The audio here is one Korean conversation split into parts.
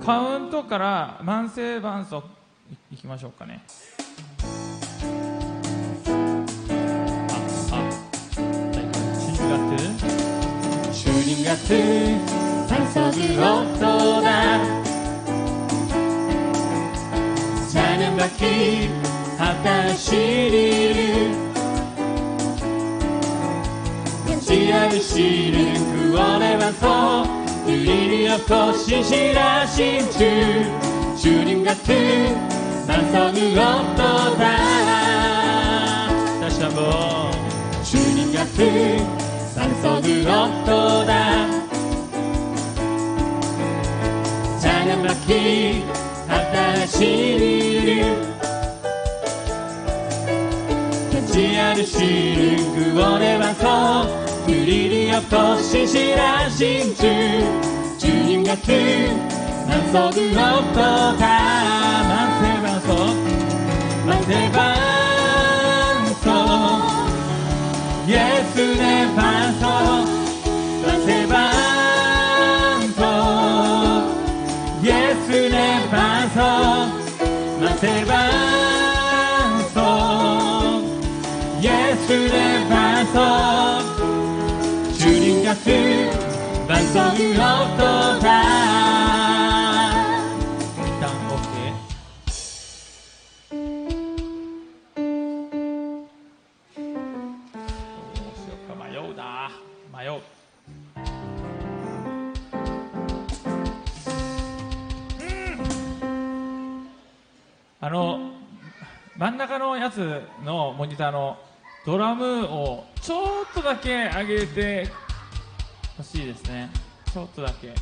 カウントから慢性伴奏いきましょうかね。10月注ぐ音だ種まき旗走りる知ある知るく俺はそう売り起こししらしんちゅう12月注ぐ音だ確かもう12月注ぐ音だ種まき旗走りる知ある知るく俺はそう振り起こししらしんちゅう12月注ぐ音だ慢性伴奏慢性伴奏イエスね伴奏慢性伴奏イエスね伴奏慢性伴奏イエスね伴奏12月伴奏ぐ音だ一旦 OK。 どうしようか迷う。真ん中のやつのモニターのドラムをちょっとだけ上げてほしいですね。ちょっとだけ。おはよ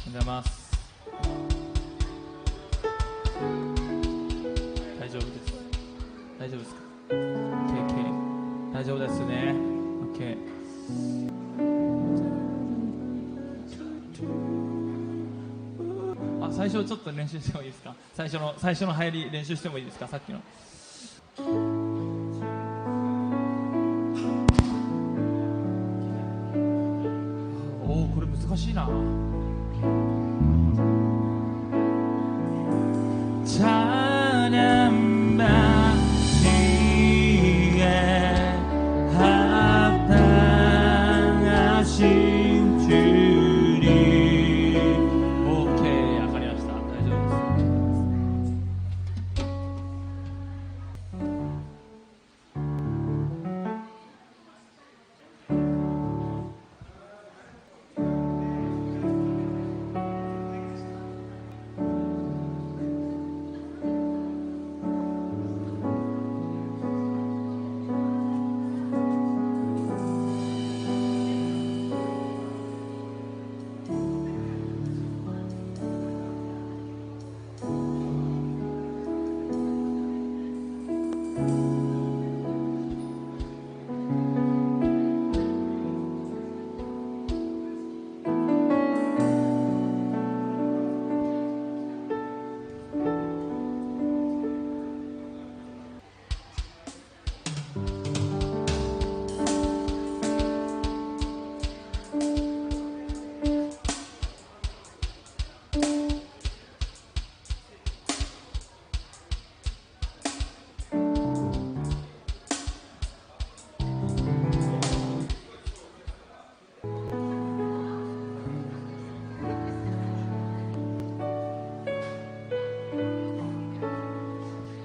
うございます。大丈夫です。大丈夫ですか？ KK 大丈夫ですね。 OK。 最初ちょっと練習してもいいですか？最初の入り練習してもいいですか？さっきのこれ難しいな。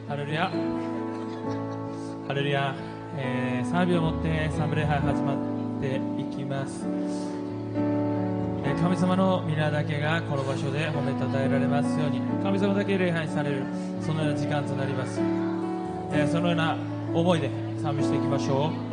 ハレルヤハレルヤ、賛美をもって賛美礼拝始まっていきます。神様の皆だけがこの場所で褒めたたえられますように、神様だけ礼拝されるそのような時間となります。そのような思いで賛美していきましょう。「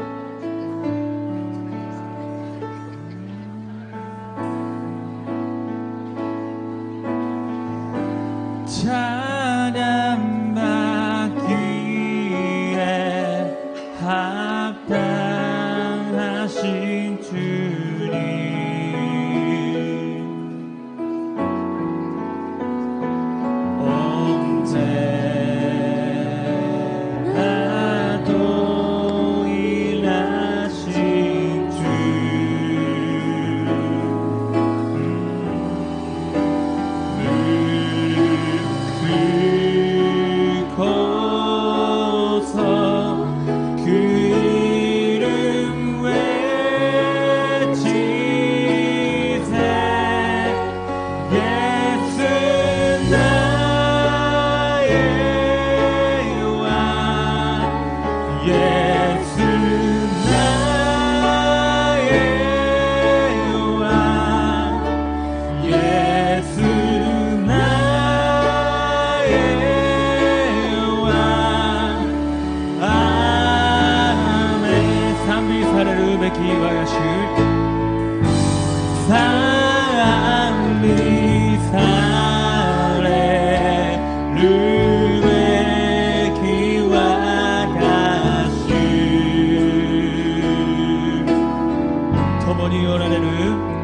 におられる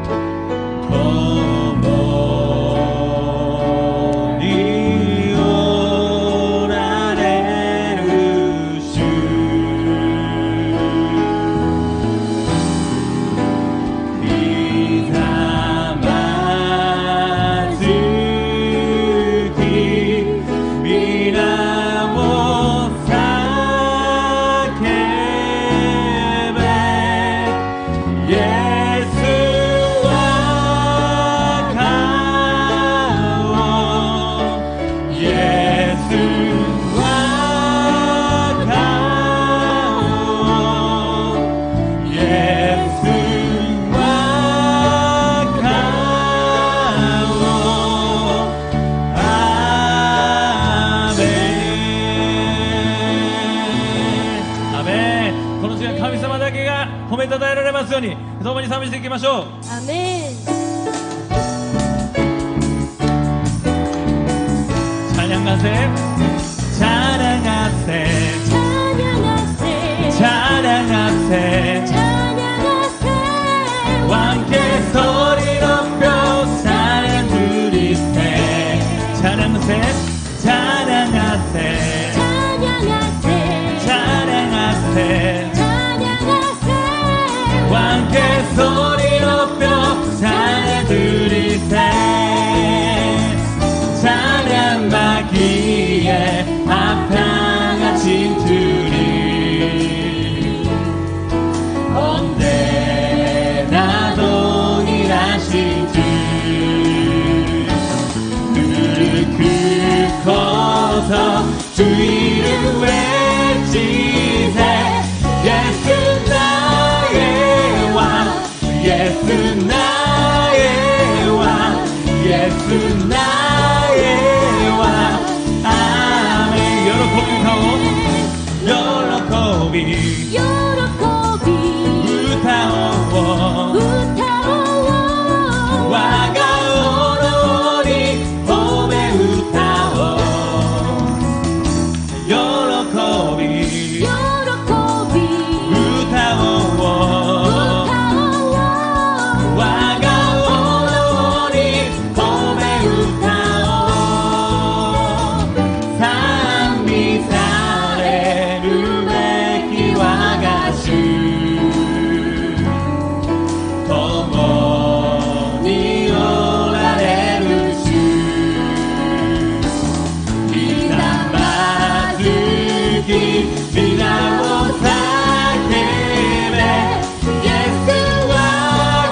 褒めたたえられますように共に賛美していきましょう。アメン。チャニャンガセチャニャンガセチャニャガセチャニャンガセチャニャガセ왕께 소리로 뼈 찬양 드리세 찬양하세 찬양하세 찬양하세 찬양하세 찬양하세 왕께 소리 높여 찬양 드리세 찬양받기에 합당한 진투리 언제나 동일하신 주 무릎 꿇고서 주 이름 외치세 예수 나의 왕 예수 나의 왕 예수 나의 왕 아멘喜び歌おう我が王に褒め歌おう喜び歌おう我が王に褒め歌おう賛美されるべき我が主共におられる主ひざまずき皆を叫べイエス我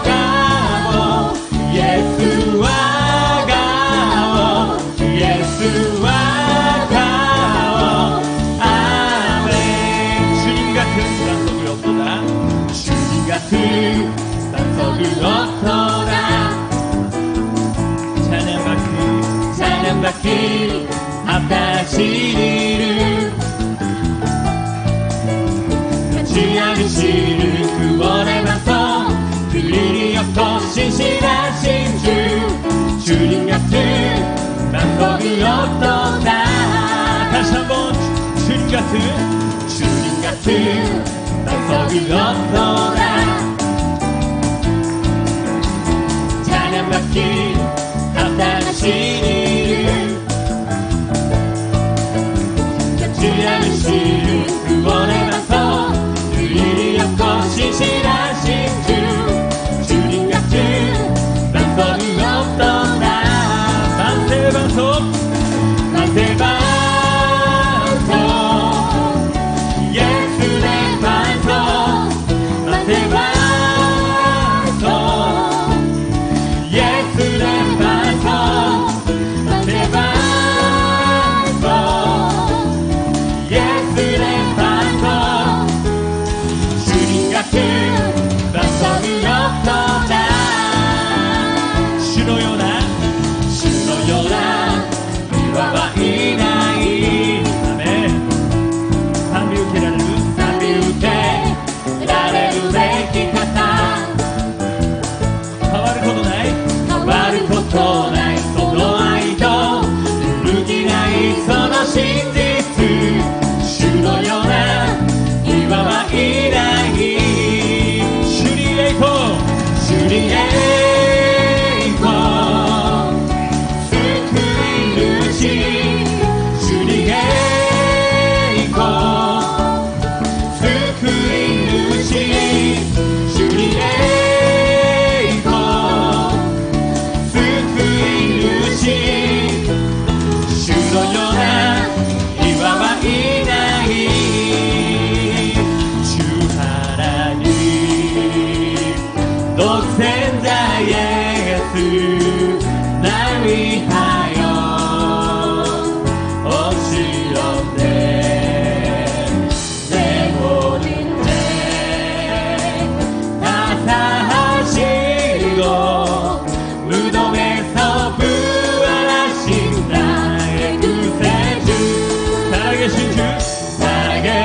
が王イエス我が王イエス我が王アーメン主人が天がそぐ音だ主人が天がそぐ音だ찬양받기 합당하신 이름 가치 않으시는 구원의 방송 그 일이 없고 신실하신 주 주님 같은 방법이 없도다 다시 한번 주님 같은 방법이 없도다 찬양받기 합당하신 이름 가치 않으시는 구원의 방송 그 일이 없고 신실하신 주 주님 같은 방법이 없도다 만세 방송 예수 내 방송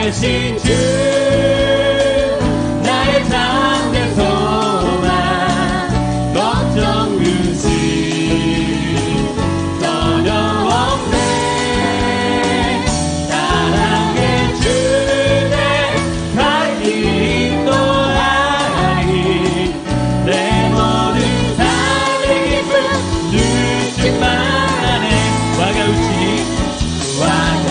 살아계신 주 나의 잠든 소망 걱정 근심 전혀 없네 사랑의 주내 갈 길 또하니 내 모든 삶의 기쁨 누측만 하네 와가 우치니 와가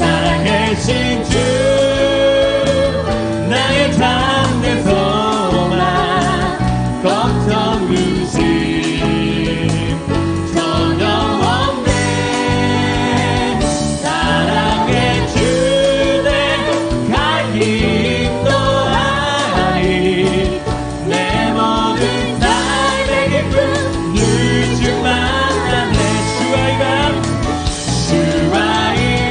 살아계신 주 나의 잠든 소망 걱정 근심 전혀 없네 사랑의 주내 갈 길 또하니 내 모든 삶의 기쁨 누측만 하네 주와 이 밤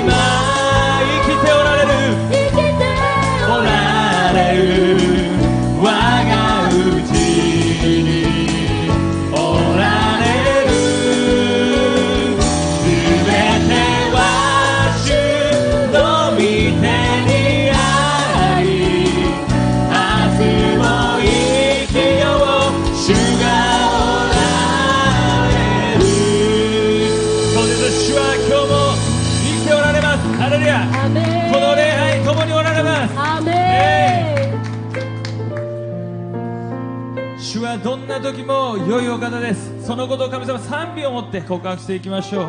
主はどんな時も良いお方です。そのことを神様賛美を持って告白していきましょう。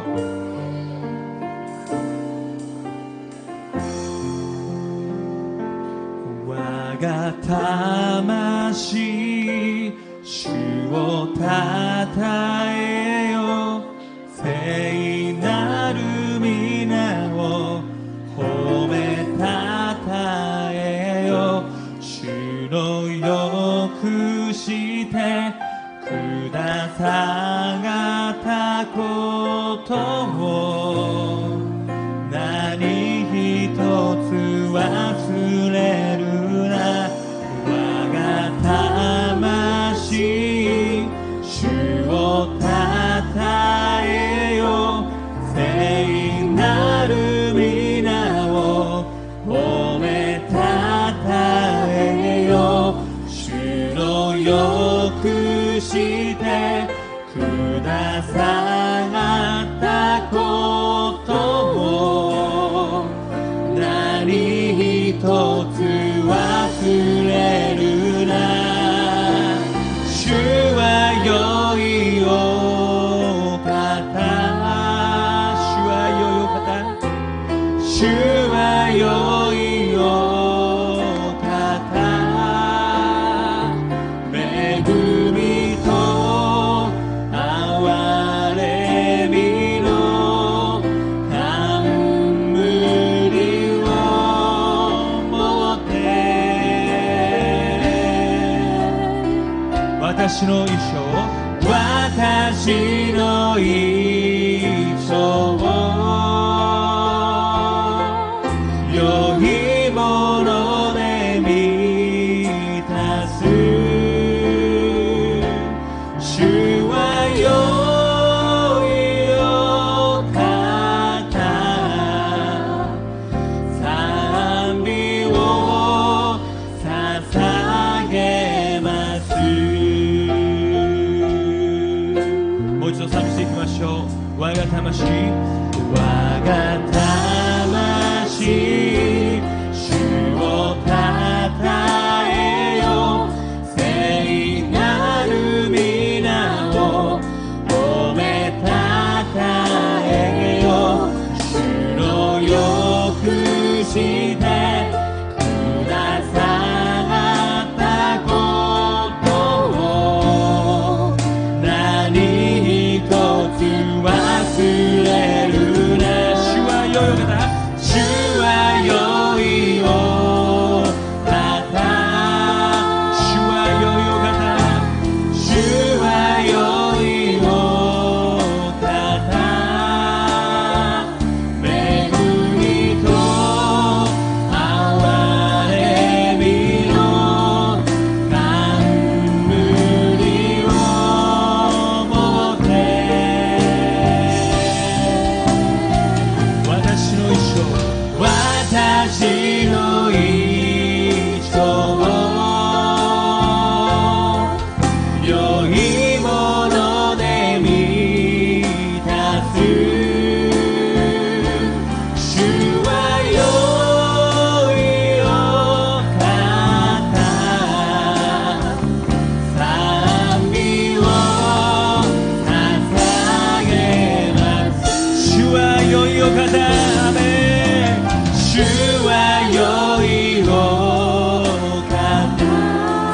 我が魂主をたたえよ聖なる皆を褒めたたえよ主のよくしてくださったことを何一つ忘れるな我が魂主をたたえよ聖なる皆を褒めたたえよ主のよくしてくださったことを何一つ忘れるな主は良いお方していきましょう。我が魂、我が魂、主をたたえよ。聖なる皆を褒めたたえよ。主のよくしてくださったことを何一つ忘れるな。主は良いお方、主は良いお方、主は良いお方、主は良いお方、恵みと憐れみの冠を持って私の一生、私の一生を良いもので満たす。主は良いお方、賛美を捧げます。主は良いお方、アーメン。主は良いお方、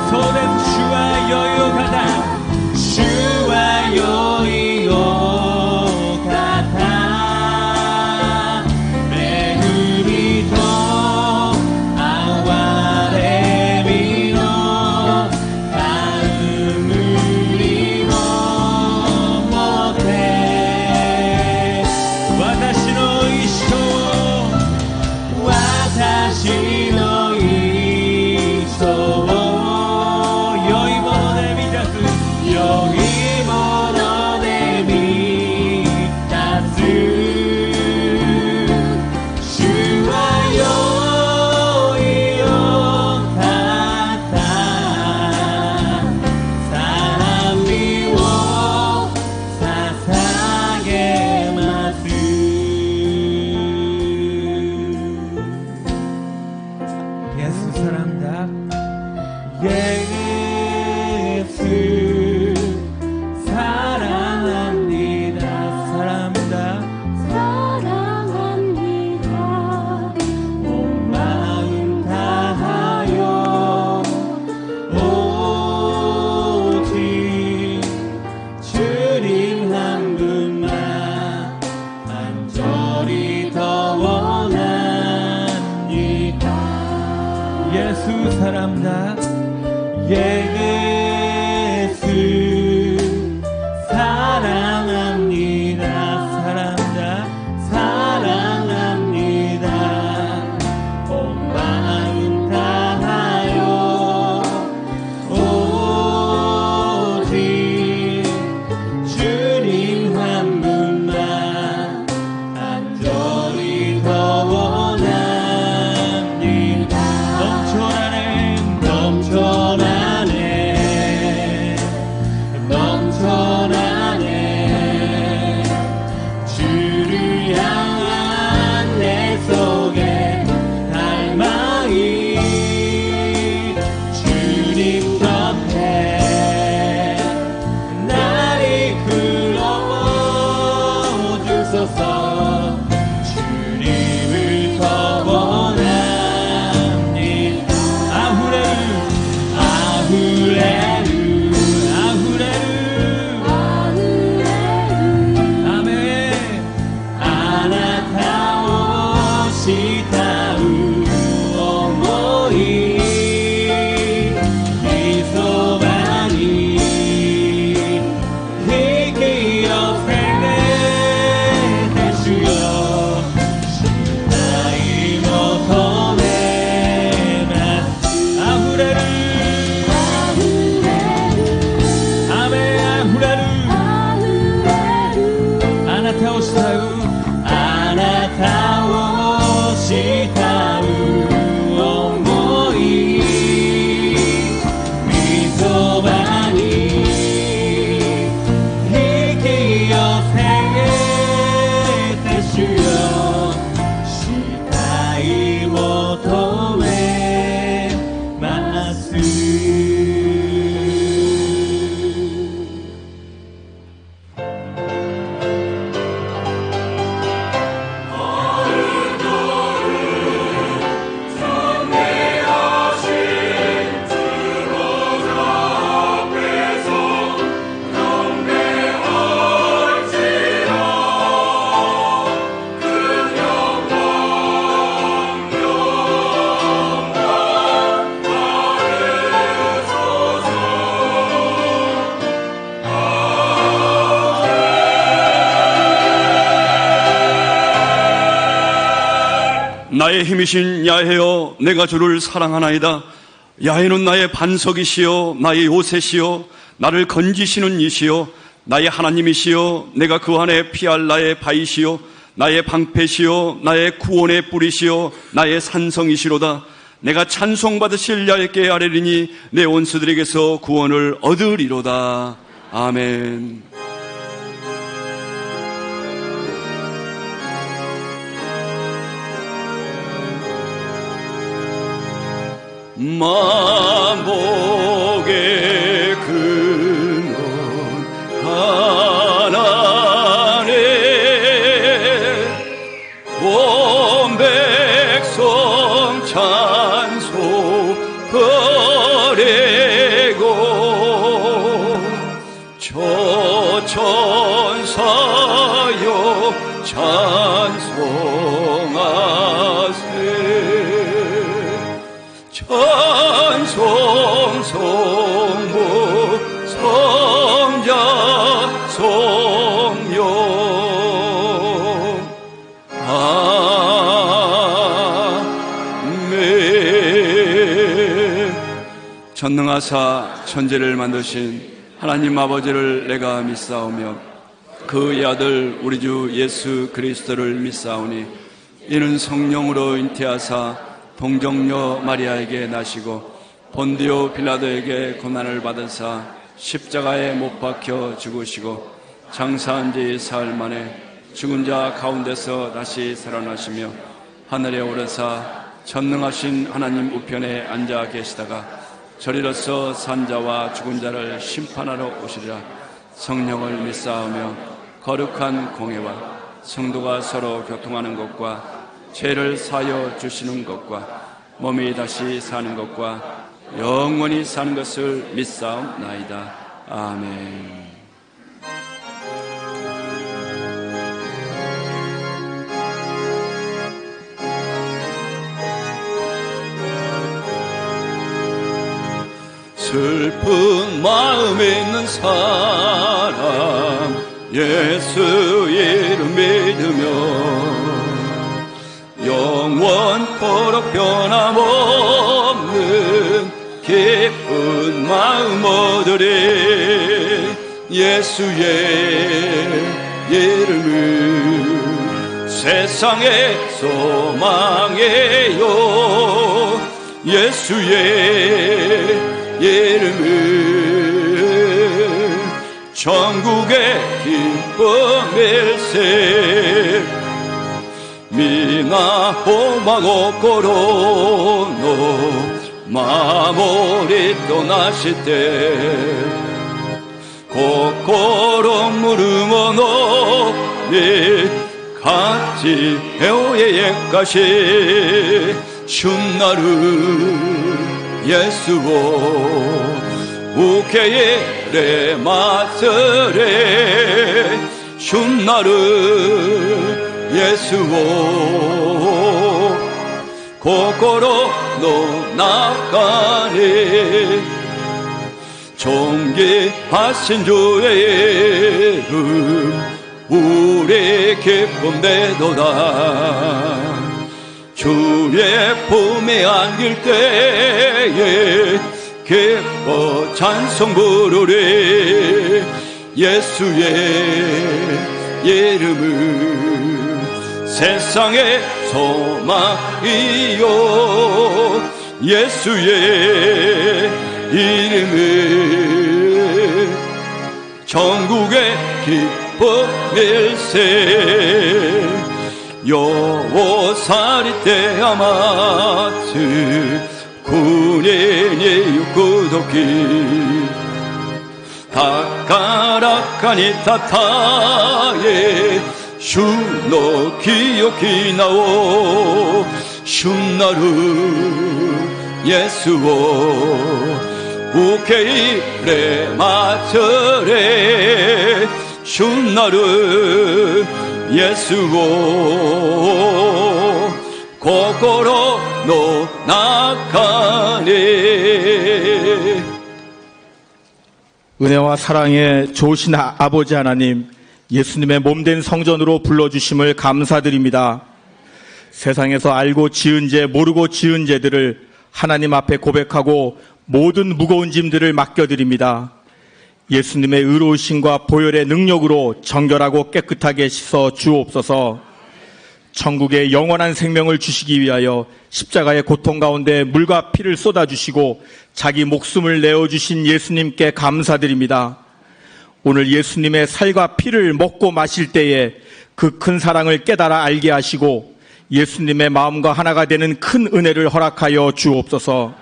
そうです、主は良いお方、主は良いお方、恵みと憐れみの冠を持って私の一生を、私の一生を良いもので満たす。良いもので満たす。主は良いお方、賛美を捧げます。예수 사랑합니다. 예수 사랑합니다. 사랑합니다. 사랑합니다. 온 마음 다하여 오직 주님 한 분만 간절히 더 원합니다. 예수 사랑합니다. 예수 사랑합니다. 사랑합니다. 사랑합니다. 온 마음 다하여 오직 주님 한 분만 간절히 더 원합니다. 넘쳐나네 주를 향한 내 속에 닮아이 주님 곁에 날 이끌어 주소서. 주님을 더 원합니다. 아후레루 아후레루 아후레루 아멘. 아나타오 시타우 어머이 미소만이 희귀여 생내 대수여 나이 못하네 아후레루 아멘. 아후레루 아나타오 시타우 아나타오 시타우 어머이 미소만이 희귀여 나의 힘이신 야훼여 내가 주를 사랑하나이다. 야훼는 나의 반석이시여 나의 요새시여 나를 건지시는 이시여 나의 하나님이시여 내가 그 안에 피할 나의 바위시여 나의 방패시여 나의 구원의 뿌리시여 나의 산성이시로다. 내가 찬송받으실 야훼께 아뢰리니 내 원수들에게서 구원을 얻으리로다. 아멘. 만복의 근원 하나님 온 백성 찬송 버리고 저 천사여 찬송하세. 찬송 성부 성자 성령 아멘. 전능하사 천지를 만드신 하나님 아버지를 내가 믿사오며 그의 아들 우리 주 예수 그리스도를 믿사오니 이는 성령으로 잉태하사 동정녀 마리아에게 나시고 본디오 빌라도에게 고난을 받으사 십자가에 못 박혀 죽으시고 장사한 지 사흘 만에 죽은 자 가운데서 다시 살아나시며 하늘에 오르사 전능하신 하나님 우편에 앉아 계시다가 저리로서 산자와 죽은 자를 심판하러 오시리라. 성령을 믿사오며 거룩한 공회와 성도가 서로 교통하는 것과 죄를 사하여 주시는 것과 몸이 다시 사는 것과 영원히 사는 것을 믿사옵나이다. 아멘. 슬픈 마음에 있는 사람 예수 이름 믿으며 영원토록 변함없는 기쁜 마음 얻으리. 예수의 이름은 세상의 소망이요 예수의 이름은 천국의 기쁨일세. 미나 호마고 코로노 마모리 떠나시때 코코로 무르모노 니 같이 해오에 예까시 슌나루 예수오 우케에 레마스레 슌나루 예수오 코코로 노나가니 존귀하신 주의 이름 우리 기쁨 되도다. 주의 품에 안길 때에 기뻐 찬송 부르리. 예수의 이름은 세상의 소망이요 예수의 이름은 전국의 기쁨일세. 요사리 때 아마트 군인이 육구도끼 다카라카니 타타에 슈노 기요키나오 슌나루 예수오 우케이 레마처레 슌나루 예수오 코코로 노나카네. 은혜와 사랑의 좋으신 아버지 하나님, 예수님의 몸된 성전으로 불러주심을 감사드립니다. 세상에서 알고 지은 죄 모르고 지은 죄들을 하나님 앞에 고백하고 모든 무거운 짐들을 맡겨드립니다. 예수님의 의로우심과 보혈의 능력으로 정결하고 깨끗하게 씻어 주옵소서. 천국의 영원한 생명을 주시기 위하여 십자가의 고통 가운데 물과 피를 쏟아주시고 자기 목숨을 내어주신 예수님께 감사드립니다. 오늘 예수님의 살과 피를 먹고 마실 때에 그 큰 사랑을 깨달아 알게 하시고 예수님의 마음과 하나가 되는 큰 은혜를 허락하여 주옵소서.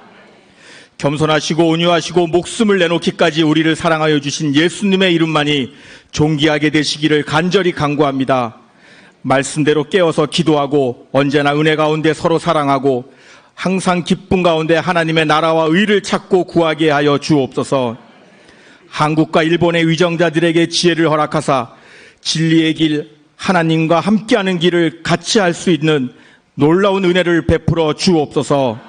겸손하시고 온유하시고 목숨을 내놓기까지 우리를 사랑하여 주신 예수님의 이름만이 존귀하게 되시기를 간절히 간구합니다. 말씀대로 깨어서 기도하고 언제나 은혜 가운데 서로 사랑하고 항상 기쁨 가운데 하나님의 나라와 의를 찾고 구하게 하여 주옵소서. 한국과 일본의 위정자들에게 지혜를 허락하사 진리의 길, 하나님과 함께하는 길을 같이 할 수 있는 놀라운 은혜를 베풀어 주옵소서.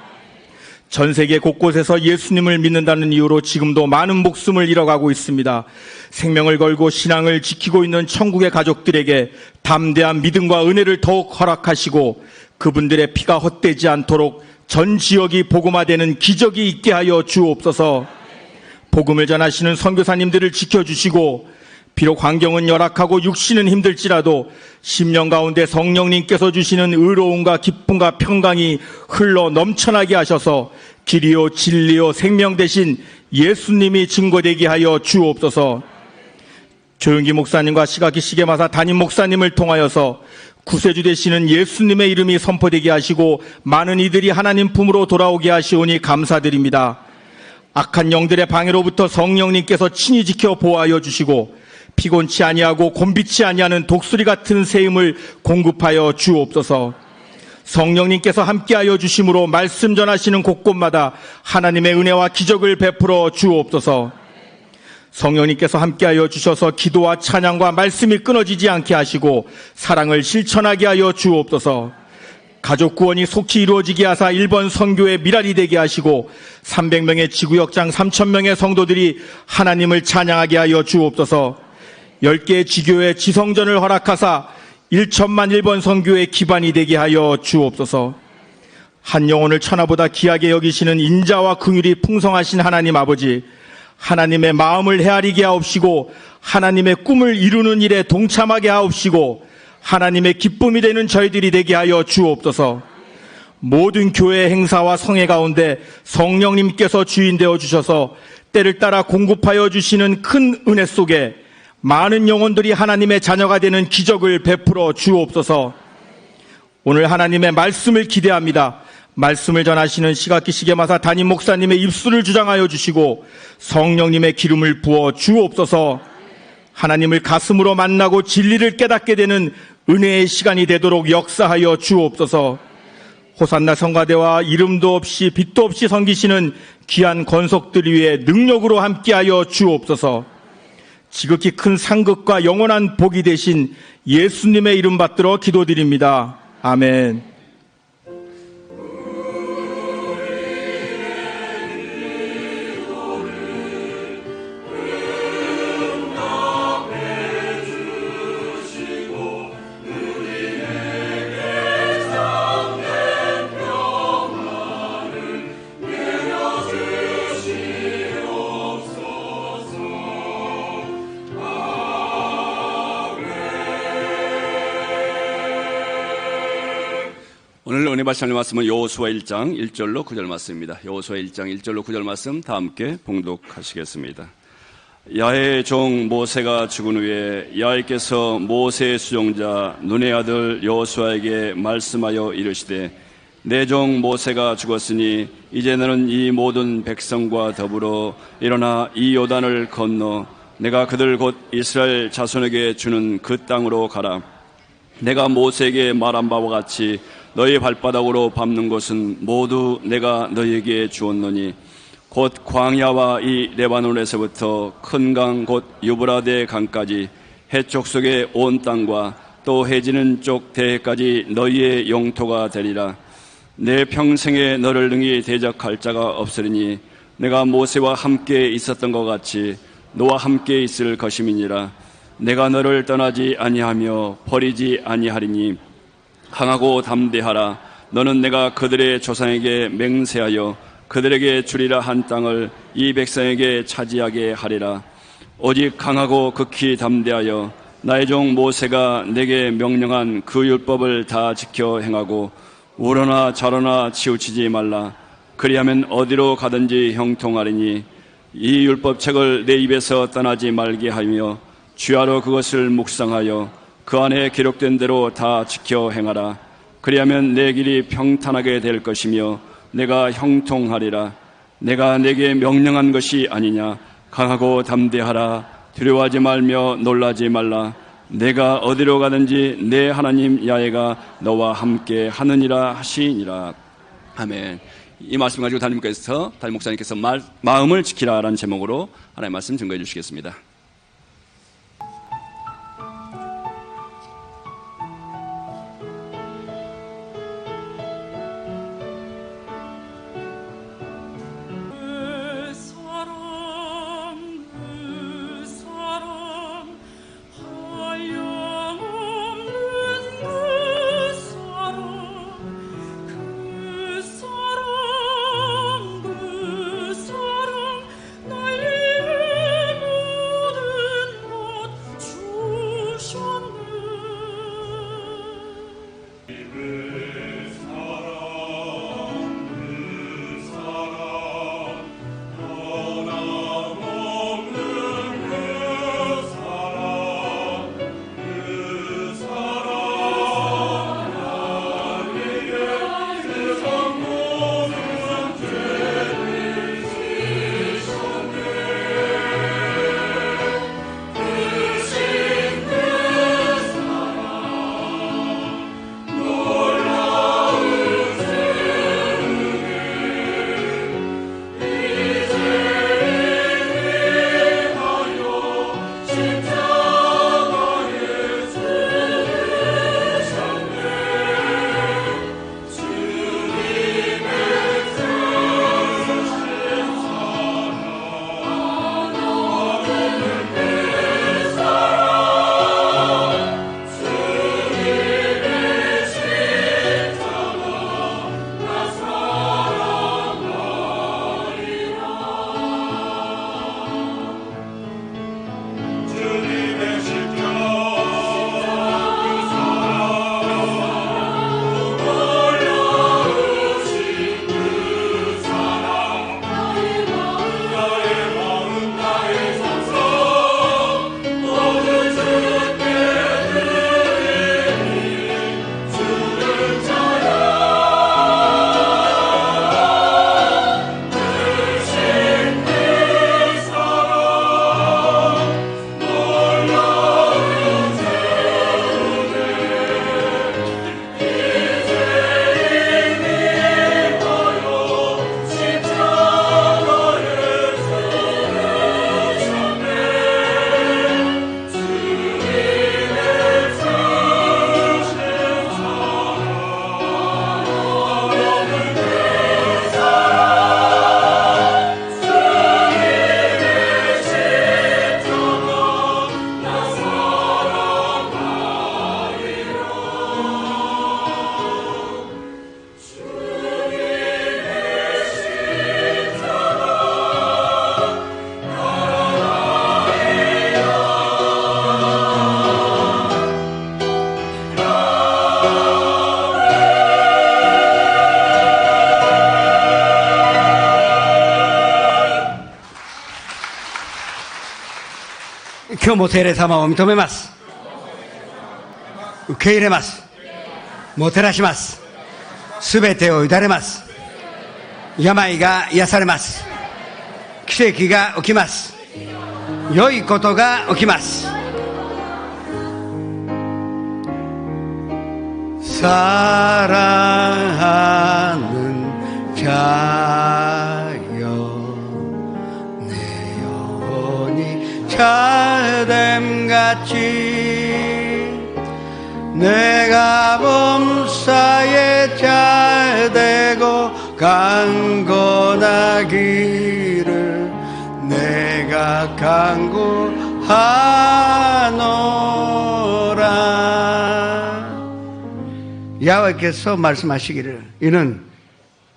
전 세계 곳곳에서 예수님을 믿는다는 이유로 지금도 많은 목숨을 잃어가고 있습니다. 생명을 걸고 신앙을 지키고 있는 천국의 가족들에게 담대한 믿음과 은혜를 더욱 허락하시고 그분들의 피가 헛되지 않도록 전 지역이 복음화되는 기적이 있게 하여 주옵소서. 복음을 전하시는 선교사님들을 지켜주시고 비록 환경은 열악하고 육신은 힘들지라도 심령 가운데 성령님께서 주시는 의로움과 기쁨과 평강이 흘러 넘쳐나게 하셔서 길이요 진리요 생명 되신 예수님이 증거되게 하여 주옵소서. 조영기 목사님과 시각기 시계마사 담임 목사님을 통하여서 구세주 되시는 예수님의 이름이 선포되게 하시고 많은 이들이 하나님 품으로 돌아오게 하시오니 감사드립니다. 악한 영들의 방해로부터 성령님께서 친히 지켜 보호하여 주시고 피곤치 아니하고 곤비치 아니하는 독수리 같은 세임을 공급하여 주옵소서. 성령님께서 함께하여 주심으로 말씀 전하시는 곳곳마다 하나님의 은혜와 기적을 베풀어 주옵소서. 성령님께서 함께하여 주셔서 기도와 찬양과 말씀이 끊어지지 않게 하시고 사랑을 실천하게 하여 주옵소서. 가족 구원이 속히 이루어지게 하사 일본 선교의 미랄이 되게 하시고 300명의 지구역장 3,000명의 성도들이 하나님을 찬양하게 하여 주옵소서. 10개의 지교의 지성전을 허락하사 1천만 일본 선교의 기반이 되게 하여 주옵소서. 한 영혼을 천하보다 귀하게 여기시는 인자와 긍휼이 풍성하신 하나님 아버지, 하나님의 마음을 헤아리게 하옵시고 하나님의 꿈을 이루는 일에 동참하게 하옵시고 하나님의 기쁨이 되는 저희들이 되게 하여 주옵소서. 모든 교회 행사와 성회 가운데 성령님께서 주인 되어 주셔서 때를 따라 공급하여 주시는 큰 은혜 속에 많은 영혼들이 하나님의 자녀가 되는 기적을 베풀어 주옵소서. 오늘 하나님의 말씀을 기대합니다. 말씀을 전하시는 시각기 시계마사 담임 목사님의 입술을 주장하여 주시고 성령님의 기름을 부어 주옵소서. 하나님을 가슴으로 만나고 진리를 깨닫게 되는 은혜의 시간이 되도록 역사하여 주옵소서. 호산나 성가대와 이름도 없이 빛도 없이 섬기시는 귀한 권속들 위에 능력으로 함께하여 주옵소서. 지극히 큰 상급과 영원한 복이 되신 예수님의 이름 받들어 기도드립니다. 아멘. 오늘 은혜 받으실 말씀은 여호수아 1장 1절로 9절 말씀입니다. 여호수아 1장 1절로 9절 말씀 다 함께 봉독하시겠습니다. 야훼의 종 모세가 죽은 후에 야훼께서 모세의 수종자 눈의 아들 여호수아에게 말씀하여 이르시되 내 종 모세가 죽었으니 이제 너는 이 모든 백성과 더불어 일어나 이 요단을 건너 내가 그들 곧 이스라엘 자손에게 주는 그 땅으로 가라. 내가 모세에게 말한 바와 같이 너희 발바닥으로 밟는 것은 모두 내가 너희에게 주었노니 곧 광야와 이 레바논에서부터 큰 강 곧 유브라데 강까지 해쪽 속의 온 땅과 또 해지는 쪽 대해까지 너희의 영토가 되리라. 내 평생에 너를 능히 대적할 자가 없으리니 내가 모세와 함께 있었던 것 같이 너와 함께 있을 것임이니라. 내가 너를 떠나지 아니하며 버리지 아니하리니 강하고 담대하라. 너는 내가 그들의 조상에게 맹세하여 그들에게 주리라 한 땅을 이 백성에게 차지하게 하리라. 오직 강하고 극히 담대하여 나의 종 모세가 내게 명령한 그 율법을 다 지켜 행하고 우러나 좌로나 치우치지 말라. 그리하면 어디로 가든지 형통하리니 이 율법책을 내 입에서 떠나지 말게 하며 주야로 그것을 묵상하여 그 안에 기록된 대로 다 지켜 행하라. 그리하면 내 길이 평탄하게 될 것이며 내가 형통하리라. 내가 내게 명령한 것이 아니냐. 강하고 담대하라. 두려워하지 말며 놀라지 말라. 내가 어디로 가든지 내 하나님 야훼가 너와 함께 하느니라 하시니라. 아멘. 이 말씀 가지고 담임 목사님께서 마음을 지키라라는 제목으로 하나님의 말씀 증거해 주시겠습니다.今日も聖霊様を認めます。受け入れます。もてなします。すべてを委ねます。病が癒されます。奇跡が起きます。良いことが起きます。사랑하는 자여 내 영혼이 잘됨같이 내가 범사에 잘되고 강건하기를 내가 간구하노라. 여호와께서 말씀하시기를 이는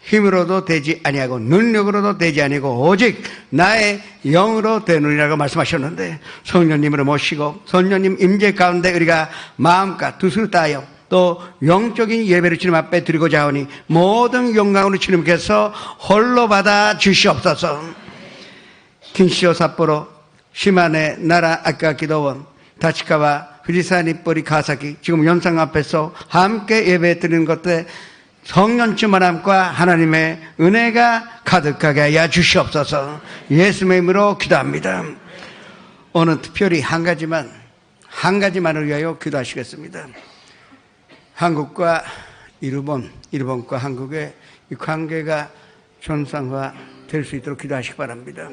힘으로도 되지 아니하고 능력으로도 되지 아니고 오직 나의 영으로 되느니라고 말씀하셨는데, 성령님으로 모시고 성령님 임재 가운데 우리가 마음과 뜻을 다하여 또 영적인 예배를 주님 앞에 드리고자 하오니 모든 영광으로 주님께서 홀로 받아 주시옵소서. 긴시오 삿포로 시마네 나라 아까 기도원 다치카와 후지산 입버리 가사키 지금 영상 앞에서 함께 예배 드리는 것에 성령 충만함과 하나님의 은혜가 가득하게 하여 주시옵소서. 예수님의 이름으로 기도합니다. 오늘 특별히 한 가지만을 위하여 기도하시겠습니다. 한국과 일본과 한국의 이 관계가 정상화 될 수 있도록 기도하시기 바랍니다.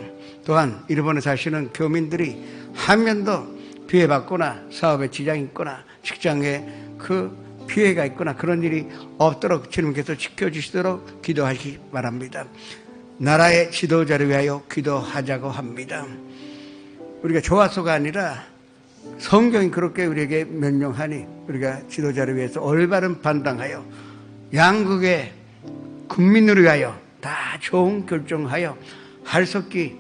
또한 일본에 사시는 교민들이 한 면도 피해받거나 사업에 지장이 있거나 직장에 그 피해가 있거나 그런 일이 없도록 주님께서 지켜주시도록 기도하시기 바랍니다. 나라의 지도자를 위하여 기도하자고 합니다. 우리가 좋아서가 아니라 성경이 그렇게 우리에게 명령하니 우리가 지도자를 위해서 올바른 판단하여 양국의 국민을 위하여 다 좋은 결정하여 할석기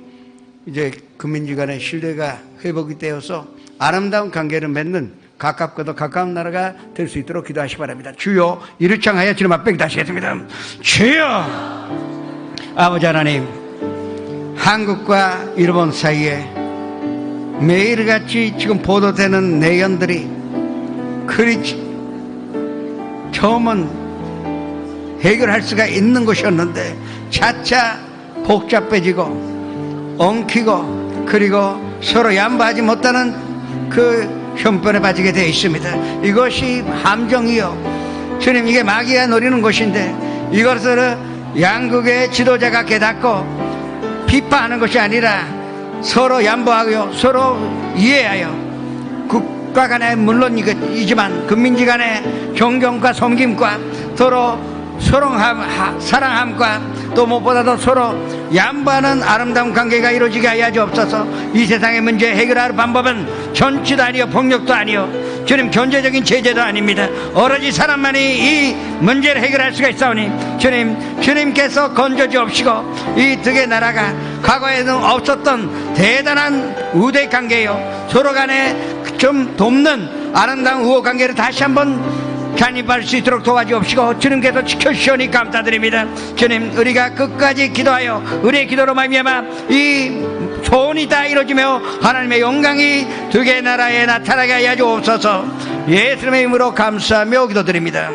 이제 국민지 간의 신뢰가 회복이 되어서 아름다운 관계를 맺는 가깝고도 가까운 나라가 될 수 있도록 기도하시기 바랍니다. 주여 이를 청하여 주님 앞에 기도하시겠습니다. 주여 아버지 하나님, 한국과 일본 사이에 매일같이 지금 보도되는 내용들이 그리 처음은 해결할 수가 있는 것이었는데 차차 복잡해지고 엉키고 그리고 서로 양보하지 못하는 그 형편에 빠지게 되어 있습니다. 이것이 함정이요, 주님 이게 마귀가 노리는 것인데 이것을 양국의 지도자가 깨닫고 비판하는 것이 아니라 서로 양보하고요, 서로 이해하여 국가 간에 물론이지만 국민지 간의 존경과 섬김과 서로 사랑함과 또 무엇보다도 서로 양보하는 아름다운 관계가 이루어지게 하여 주옵소서. 이 세상의 문제 해결할 방법은 정치도 아니요 폭력도 아니요 주님 경제적인 제재도 아닙니다. 오로지 사람만이 이 문제를 해결할 수가 있사오니 주님께서 건져 주옵시고 이 두 개 나라가 과거에는 없었던 대단한 우대 관계요, 서로 간에 좀 돕는 아름다운 우호 관계를 다시 한번 잔입할 수 있도록 도와주옵시고 주님께서 지켜주시오니 감사드립니다. 주님 우리가 끝까지 기도하여 우리의 기도로 말미암아 이 소원이 다 이루어지며 하나님의 영광이 두 개 나라에 나타나게 하여 주옵소서. 예수님의 이름으로 감사하며 기도드립니다.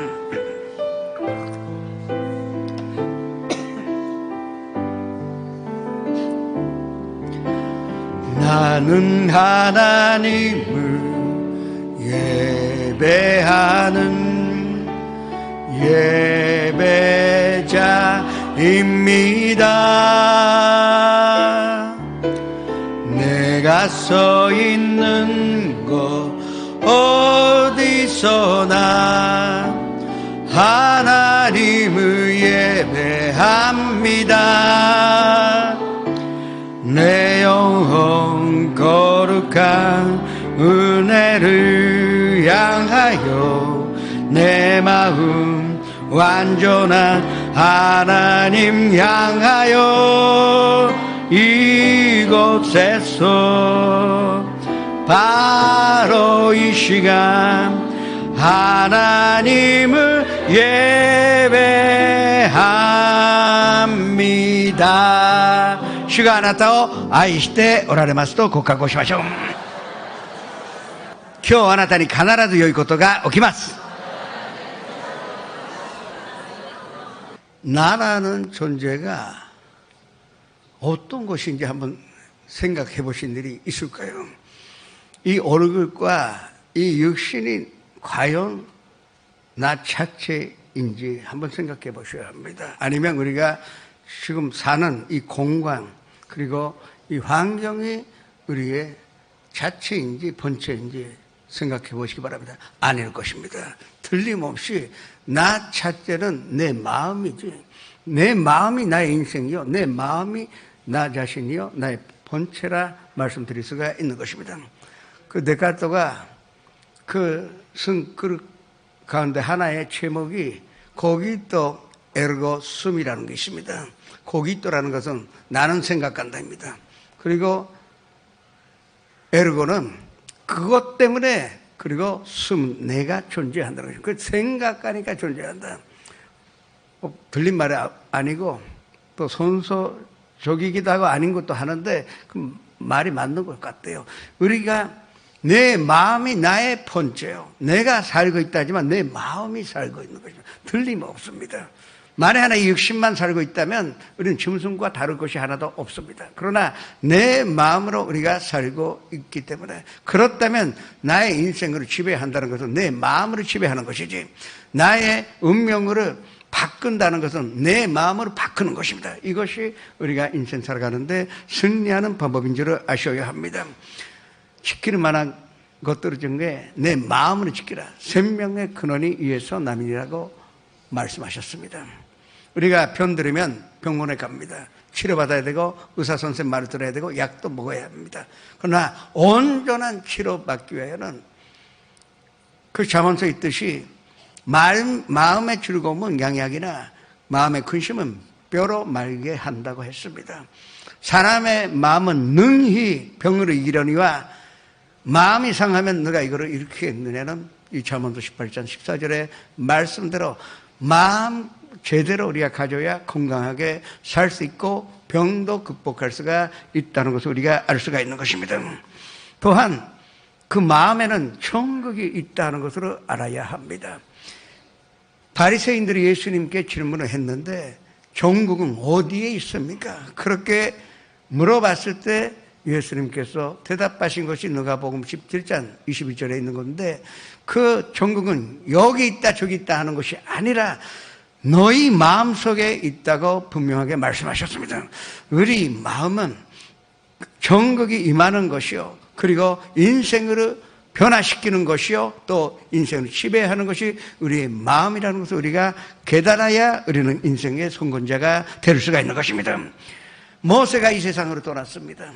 나는 하나님을 예배하는 예배자입니다. 내가 서 있는 곳 어디서나 하나님을 예배합니다. 내 영혼 거룩한 은혜를 향하여 내 마음 완전한 하나님 향하여 이곳에서 바로 이 시간 하나님을 예배합니다. 主があなたを愛しておられますと告白をしましょう。今日あなたに必ず良いことが起きます。 나라는 존재가 어떤 것인지 한번 생각해 보신 일이 있을까요? 이 얼굴과 이 육신이 과연 나 자체인지 한번 생각해 보셔야 합니다. 아니면 우리가 지금 사는 이 공간 그리고 이 환경이 우리의 자체인지 본체인지 생각해 보시기 바랍니다. 아닐 것입니다. 틀림없이 나 자체는 내 마음이지, 내 마음이 나의 인생이요, 내 마음이 나 자신이요 나의 본체라 말씀드릴 수가 있는 것입니다. 그 데카르트가 그 가운데 하나의 제목이 고기또 에르고 숨이라는 게 있습니다. 고기또라는 것은 나는 생각한다입니다. 그리고 에르고는 그것 때문에, 그리고 숨, 내가 존재한다는 거죠. 그 생각하니까 존재한다. 들린 말이 아니고 또 손소족이기도 하고 아닌 것도 하는데 그 말이 맞는 것 같아요. 우리가 내 마음이 나의 본체요. 내가 살고 있다지만 내 마음이 살고 있는 거죠. 틀림없습니다. 만에 하나 60만 살고 있다면 우리는 짐승과 다를 것이 하나도 없습니다. 그러나 내 마음으로 우리가 살고 있기 때문에, 그렇다면 나의 인생을 지배한다는 것은 내 마음으로 지배하는 것이지, 나의 운명을 바꾼다는 것은 내 마음으로 바꾸는 것입니다. 이것이 우리가 인생 살아가는데 승리하는 방법인 줄 아셔야 합니다. 지킬 만한 것들 중에 내 마음으로 지키라. 생명의 근원이 이에서 남이라고 말씀하셨습니다. 우리가 병들으면 병원에 갑니다. 치료받아야 되고 의사 선생님 말을 들어야 되고 약도 먹어야 합니다. 그러나 온전한 치료받기 위해서는 그 잠언서에 있듯이 마음의 즐거움은 양약이나 마음의 근심은 뼈로 말게 한다고 했습니다. 사람의 마음은 능히 병으로 이기려니와 마음이 상하면 너가 이거를 일으키겠느냐는 이 잠언서 18장 14절의 말씀대로 마음 제대로 우리가 가져야 건강하게 살 수 있고 병도 극복할 수가 있다는 것을 우리가 알 수가 있는 것입니다. 또한 그 마음에는 천국이 있다는 것을 알아야 합니다. 바리새인들이 예수님께 질문을 했는데 천국은 어디에 있습니까? 그렇게 물어봤을 때 예수님께서 대답하신 것이 누가복음 17장 22절에 있는 건데, 그 천국은 여기 있다 저기 있다 하는 것이 아니라 너희 마음속에 있다고 분명하게 말씀하셨습니다. 우리 마음은 천국이 임하는 것이요, 그리고 인생을 변화시키는 것이요, 또 인생을 지배하는 것이 우리의 마음이라는 것을 우리가 깨달아야 우리는 인생의 선권자가 될 수가 있는 것입니다. 모세가 이 세상으로 떠났습니다.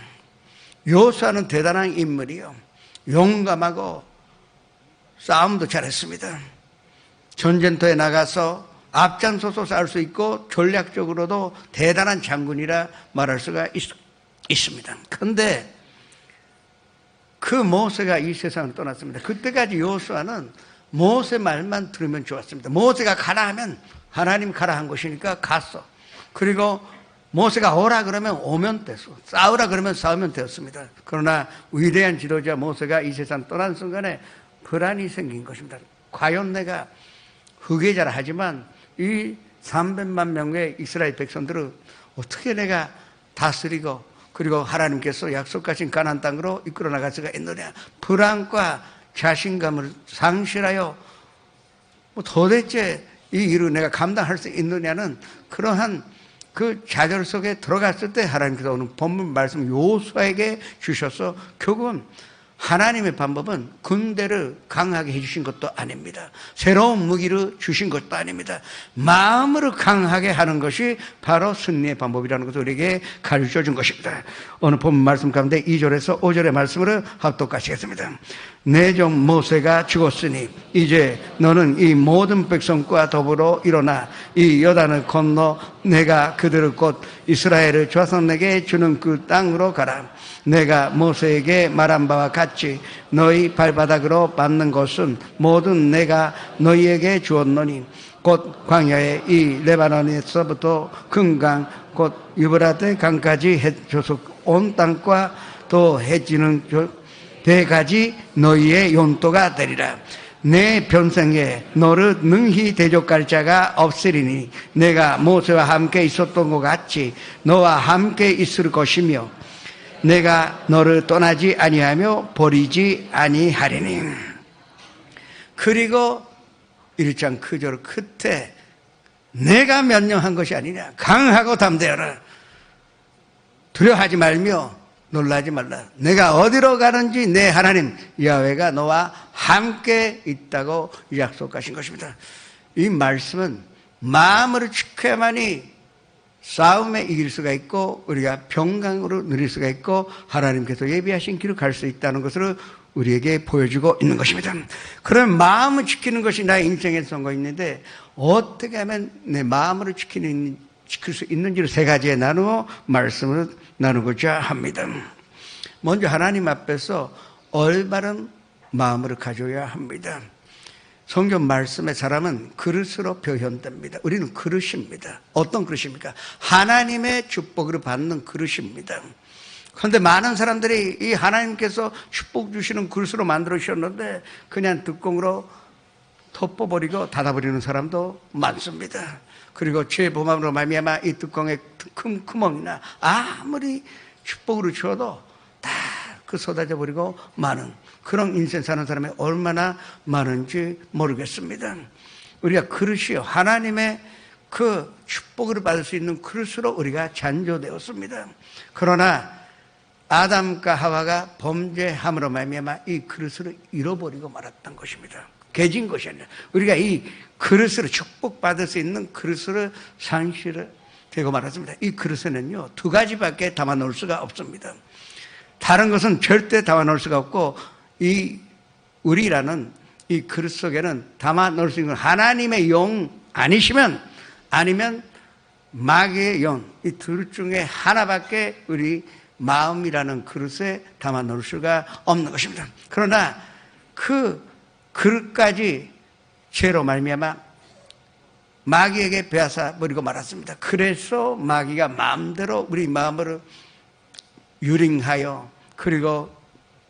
요수아는 대단한 인물이요, 용감하고 싸움도 잘했습니다. 전쟁터에 나가서 앞장서서 싸울 수 있고 전략적으로도 대단한 장군이라 말할 수가 있습니다. 그런데 그 모세가 이 세상을 떠났습니다. 그때까지 요수아는 모세 말만 들으면 좋았습니다. 모세가 가라 하면 하나님 가라 한 것이니까 갔어. 그리고 모세가 오라 그러면 오면 됐어. 싸우라 그러면 싸우면 되었습니다. 그러나 위대한 지도자 모세가 이 세상 떠난 순간에 불안이 생긴 것입니다. 과연 내가 후계자라 하지만 이 300만 명의 이스라엘 백성들을 어떻게 내가 다스리고 그리고 하나님께서 약속하신 가나안 땅으로 이끌어 나갈 수가 있느냐. 불안과 자신감을 상실하여 도대체 이 일을 내가 감당할 수 있느냐는 그러한 그 좌절 속에 들어갔을 때 하나님께서 오늘 본문 말씀 요수아에게 주셔서 결국은 하나님의 방법은 군대를 강하게 해주신 것도 아닙니다. 새로운 무기를 주신 것도 아닙니다. 마음으로 강하게 하는 것이 바로 승리의 방법이라는 것을 우리에게 가르쳐 준 것입니다. 오늘 본문 말씀 가운데 2절에서 5절의 말씀을 합독하시겠습니다. 내 종 모세가 죽었으니 이제 너는 이 모든 백성과 더불어 일어나 이 요단을 건너 내가 그들을 곧 이스라엘을 자손에게 주는 그 땅으로 가라. 내가 모세에게 말한 바와 같이 너희 발바닥으로 밟는 것은 모든 내가 너희에게 주었노니 곧 광야의 이 레바논에서부터 금강 곧 유브라데 강까지 해줘서 온 땅과 또 해지는 대가지 너희의 용도가 되리라. 내 변생에 너를 능히 대적할 자가 없으리니 내가 모세와 함께 있었던 것 같이 너와 함께 있을 것이며 내가 너를 떠나지 아니하며 버리지 아니하리니. 그리고 1장 9절 끝에 내가 명령한 것이 아니냐. 강하고 담대하라. 두려워하지 말며 놀라지 말라. 내가 어디로 가는지 내 하나님 야훼가 너와 함께 있다고 약속하신 것입니다. 이 말씀은 마음으로 지켜야만이 싸움에 이길 수가 있고 우리가 평강으로 누릴 수가 있고 하나님께서 예비하신 길을 갈 수 있다는 것을 우리에게 보여주고 있는 것입니다. 그럼 마음을 지키는 것이 나의 인생의 선거인데 어떻게 하면 내 마음을 지킬 수 있는지를 세 가지에 나누어 말씀을 나누고자 합니다. 먼저 하나님 앞에서 올바른 마음을 가져야 합니다. 성경 말씀의 사람은 그릇으로 표현됩니다. 우리는 그릇입니다. 어떤 그릇입니까? 하나님의 축복을 받는 그릇입니다. 그런데 많은 사람들이 이 하나님께서 축복 주시는 그릇으로 만들어 주셨는데 그냥 뚜껑으로 덮어버리고 닫아버리는 사람도 많습니다. 그리고 죄의 범함으로 말미암아 이 뚜껑에 큰 구멍이나 아무리 축복으로 주어도 다 그 쏟아져 버리고 마는 그런 인생 사는 사람이 얼마나 많은지 모르겠습니다. 우리가 그릇이요, 하나님의 그 축복을 받을 수 있는 그릇으로 우리가 잔조되었습니다. 그러나 아담과 하와가 범죄함으로 말미암아 이 그릇을 잃어버리고 말았던 것입니다. 깨진 것이 아니라 우리가 이 그릇으로 축복받을 수 있는 그릇으로 상실을 되고 말았습니다. 이 그릇에는요 2가지밖에 담아 놓을 수가 없습니다. 다른 것은 절대 담아 놓을 수가 없고 이 우리라는 이 그릇 속에는 담아 놓을 수 있는 하나님의 영 아니시면 아니면 마귀의 영, 이 둘 중에 하나밖에 우리 마음이라는 그릇에 담아 놓을 수가 없는 것입니다. 그러나 그 그릇까지 죄로 말미암아 마귀에게 빼앗아 버리고 말았습니다. 그래서 마귀가 마음대로 우리 마음을 유린하여 그리고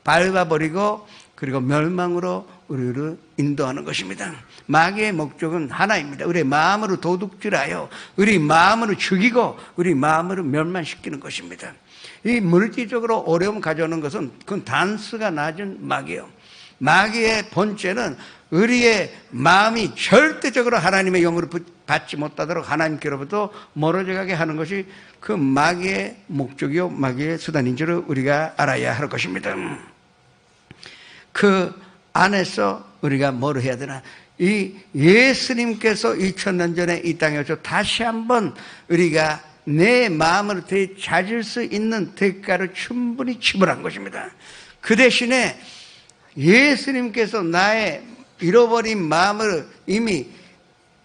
밟아버리고 그리고 멸망으로 우리를 인도하는 것입니다. 마귀의 목적은 하나입니다. 우리의 마음으로 도둑질하여 우리 마음으로 죽이고 우리 마음으로 멸망시키는 것입니다. 이 물질적으로 어려움 가져오는 것은 그건 단수가 낮은 마귀예요. 마귀의 본체는 우리의 마음이 절대적으로 하나님의 영으로 받지 못하도록 하나님께로부터 멀어져 가게 하는 것이 그 마귀의 목적이요 마귀의 수단인 줄을 우리가 알아야 할 것입니다. 그 안에서 우리가 뭘 해야 되나? 이 예수님께서 2000년 전에 이 땅에 오셔서 다시 한번 우리가 내 마음을 되찾을 수 있는 대가를 충분히 지불한 것입니다. 그 대신에 예수님께서 나의 잃어버린 마음을 이미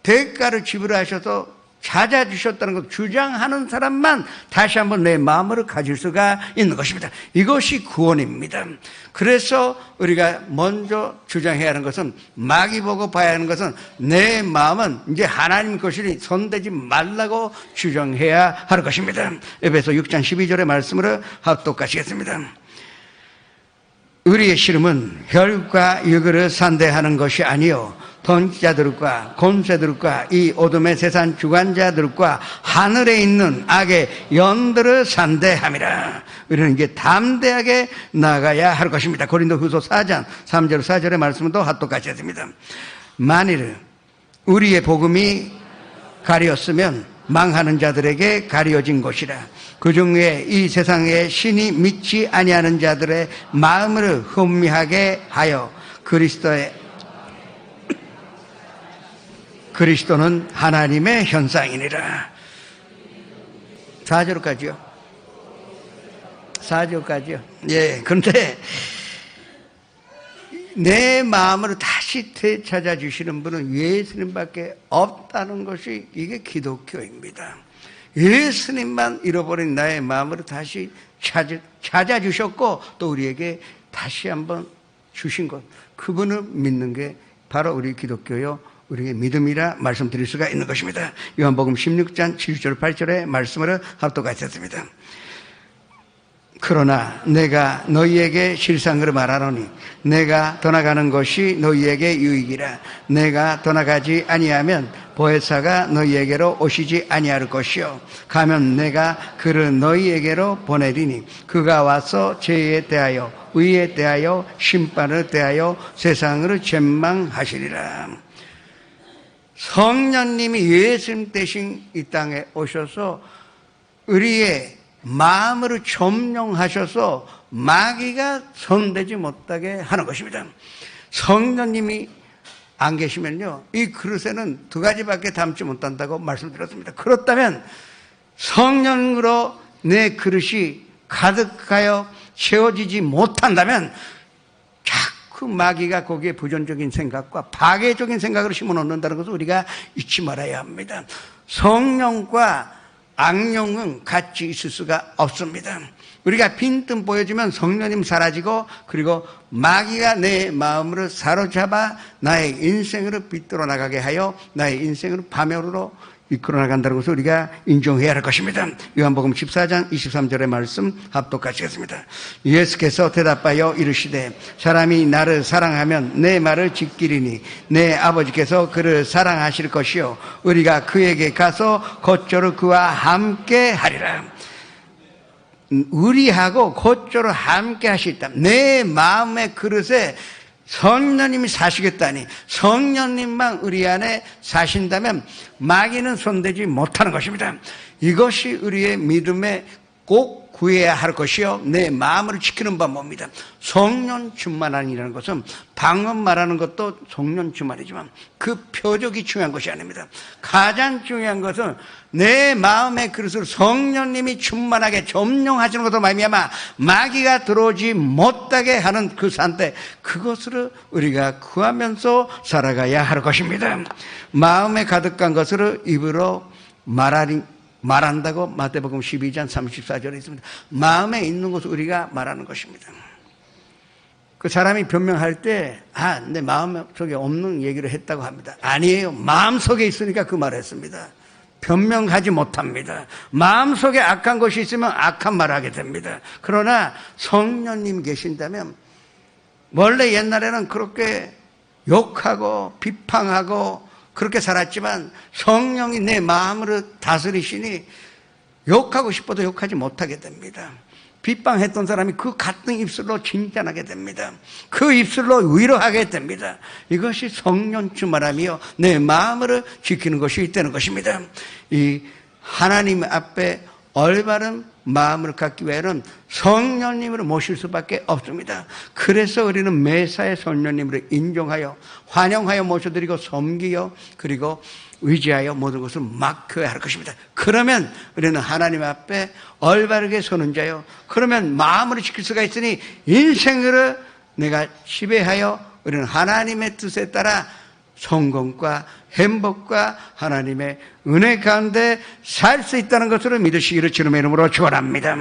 대가를 지불하셔서 찾아주셨다는 것 주장하는 사람만 다시 한번 내 마음을 가질 수가 있는 것입니다. 이것이 구원입니다. 그래서 우리가 먼저 주장해야 하는 것은 마귀 보고 봐야 하는 것은 내 마음은 이제 하나님 것이 손대지 말라고 주장해야 할 것입니다. 에베소 6장 12절의 말씀으로 합독하시겠습니다. 우리의 씨름은 혈과 육을 상대하는 것이 아니요 통치자들과 권세들과 이 어둠의 세상 주관자들과 하늘에 있는 악의 영들을 상대함이라. 우리는 이제 담대하게 나가야 할 것입니다. 고린도후서 4장 3절 4절의 말씀은 또 합독같이 했습니다. 만일 우리의 복음이 가렸으면 망하는 자들에게 가려진 것이라. 그 중에 이 세상에 신이 믿지 아니하는 자들의 마음을 혼미하게 하여 그리스도는 하나님의 현상이니라. 4절까지요. 4절까지요. 예. 그런데 내 마음을 다시 되찾아 주시는 분은 예수님밖에 없다는 것이 이게 기독교입니다. 예수님만 잃어버린 나의 마음을 다시 찾아주셨고 또 우리에게 다시 한번 주신 것, 그분을 믿는 게 바로 우리 기독교요 우리의 믿음이라 말씀드릴 수가 있는 것입니다. 요한복음 16장 7절 8절의 말씀으로 합독하셨습니다. 그러나 내가 너희에게 실상으로 말하노니 내가 떠나가는 것이 너희에게 유익이라. 내가 떠나가지 아니하면 보혜사가 너희에게로 오시지 아니할 것이요 가면 내가 그를 너희에게로 보내리니 그가 와서 죄에 대하여 의에 대하여 심판을 대하여 세상을 책망하시리라. 성령님이 예수님 대신 이 땅에 오셔서 우리의 마음으로 점령하셔서 마귀가 손대지 못하게 하는 것입니다. 성령님이 안 계시면요 이 그릇에는 2가지밖에 담지 못한다고 말씀드렸습니다. 그렇다면 성령으로 내 그릇이 가득하여 채워지지 못한다면 그 마귀가 거기에 부정적인 생각과 파괴적인 생각을 심어놓는다는 것을 우리가 잊지 말아야 합니다. 성령과 악령은 같이 있을 수가 없습니다. 우리가 빈틈 보여주면 성령님 사라지고, 그리고 마귀가 내 마음으로 사로잡아 나의 인생으로 비틀어 나가게 하여 나의 인생을 파멸으로 이끌어 나간다는 것을 우리가 인정해야 할 것입니다. 요한복음 14장 23절의 말씀 합독하시겠습니다. 예수께서 대답하여 이르시되 사람이 나를 사랑하면 내 말을 지키리니 내 아버지께서 그를 사랑하실 것이요 우리가 그에게 가서 곧저로 그와 함께 하리라. 우리하고 곧저로 함께 하시겠다. 내 마음의 그릇에 성령님이 사시겠다니, 성령님만 우리 안에 사신다면 마귀는 손대지 못하는 것입니다. 이것이 우리의 믿음에 꼭 구해야 할 것이요 내 마음을 지키는 방법입니다. 성령 충만이라는 것은 방금 말하는 것도 성령 충만이지만 그 표적이 중요한 것이 아닙니다. 가장 중요한 것은 내 마음의 그릇을 성령님이 충만하게 점령하시는 것으로 말미암아 마귀가 들어오지 못하게 하는 그 상태, 그것을 우리가 구하면서 살아가야 할 것입니다. 마음에 가득한 것을 입으로 말한다고 마태복음 12장 34절에 있습니다. 마음에 있는 것을 우리가 말하는 것입니다. 그 사람이 변명할 때 내 마음속에 없는 얘기를 했다고 합니다. 아니에요. 마음속에 있으니까 그 말을 했습니다. 변명하지 못합니다. 마음속에 악한 것이 있으면 악한 말을 하게 됩니다. 그러나 성령님 계신다면, 원래 옛날에는 그렇게 욕하고 비판하고 그렇게 살았지만 성령이 내 마음을 다스리시니 욕하고 싶어도 욕하지 못하게 됩니다. 비방했던 사람이 그 같은 입술로 칭찬하게 됩니다. 그 입술로 위로하게 됩니다. 이것이 성령 충만함이요 내 마음을 지키는 것이 있다는 것입니다. 이 하나님 앞에 올바른 마음을 갖기 위해서는 성령님을 모실 수밖에 없습니다. 그래서 우리는 매사에 성령님을 인정하여 환영하여 모셔드리고 섬기여 그리고 의지하여 모든 것을 맡겨야 할 것입니다. 그러면 우리는 하나님 앞에 올바르게 서는 자요, 그러면 마음으로 지킬 수가 있으니 인생을 내가 지배하여 우리는 하나님의 뜻에 따라 성공과 행복과 하나님의 은혜 가운데 살 수 있다는 것을 믿으시기를 주님의 이름으로 축원합니다.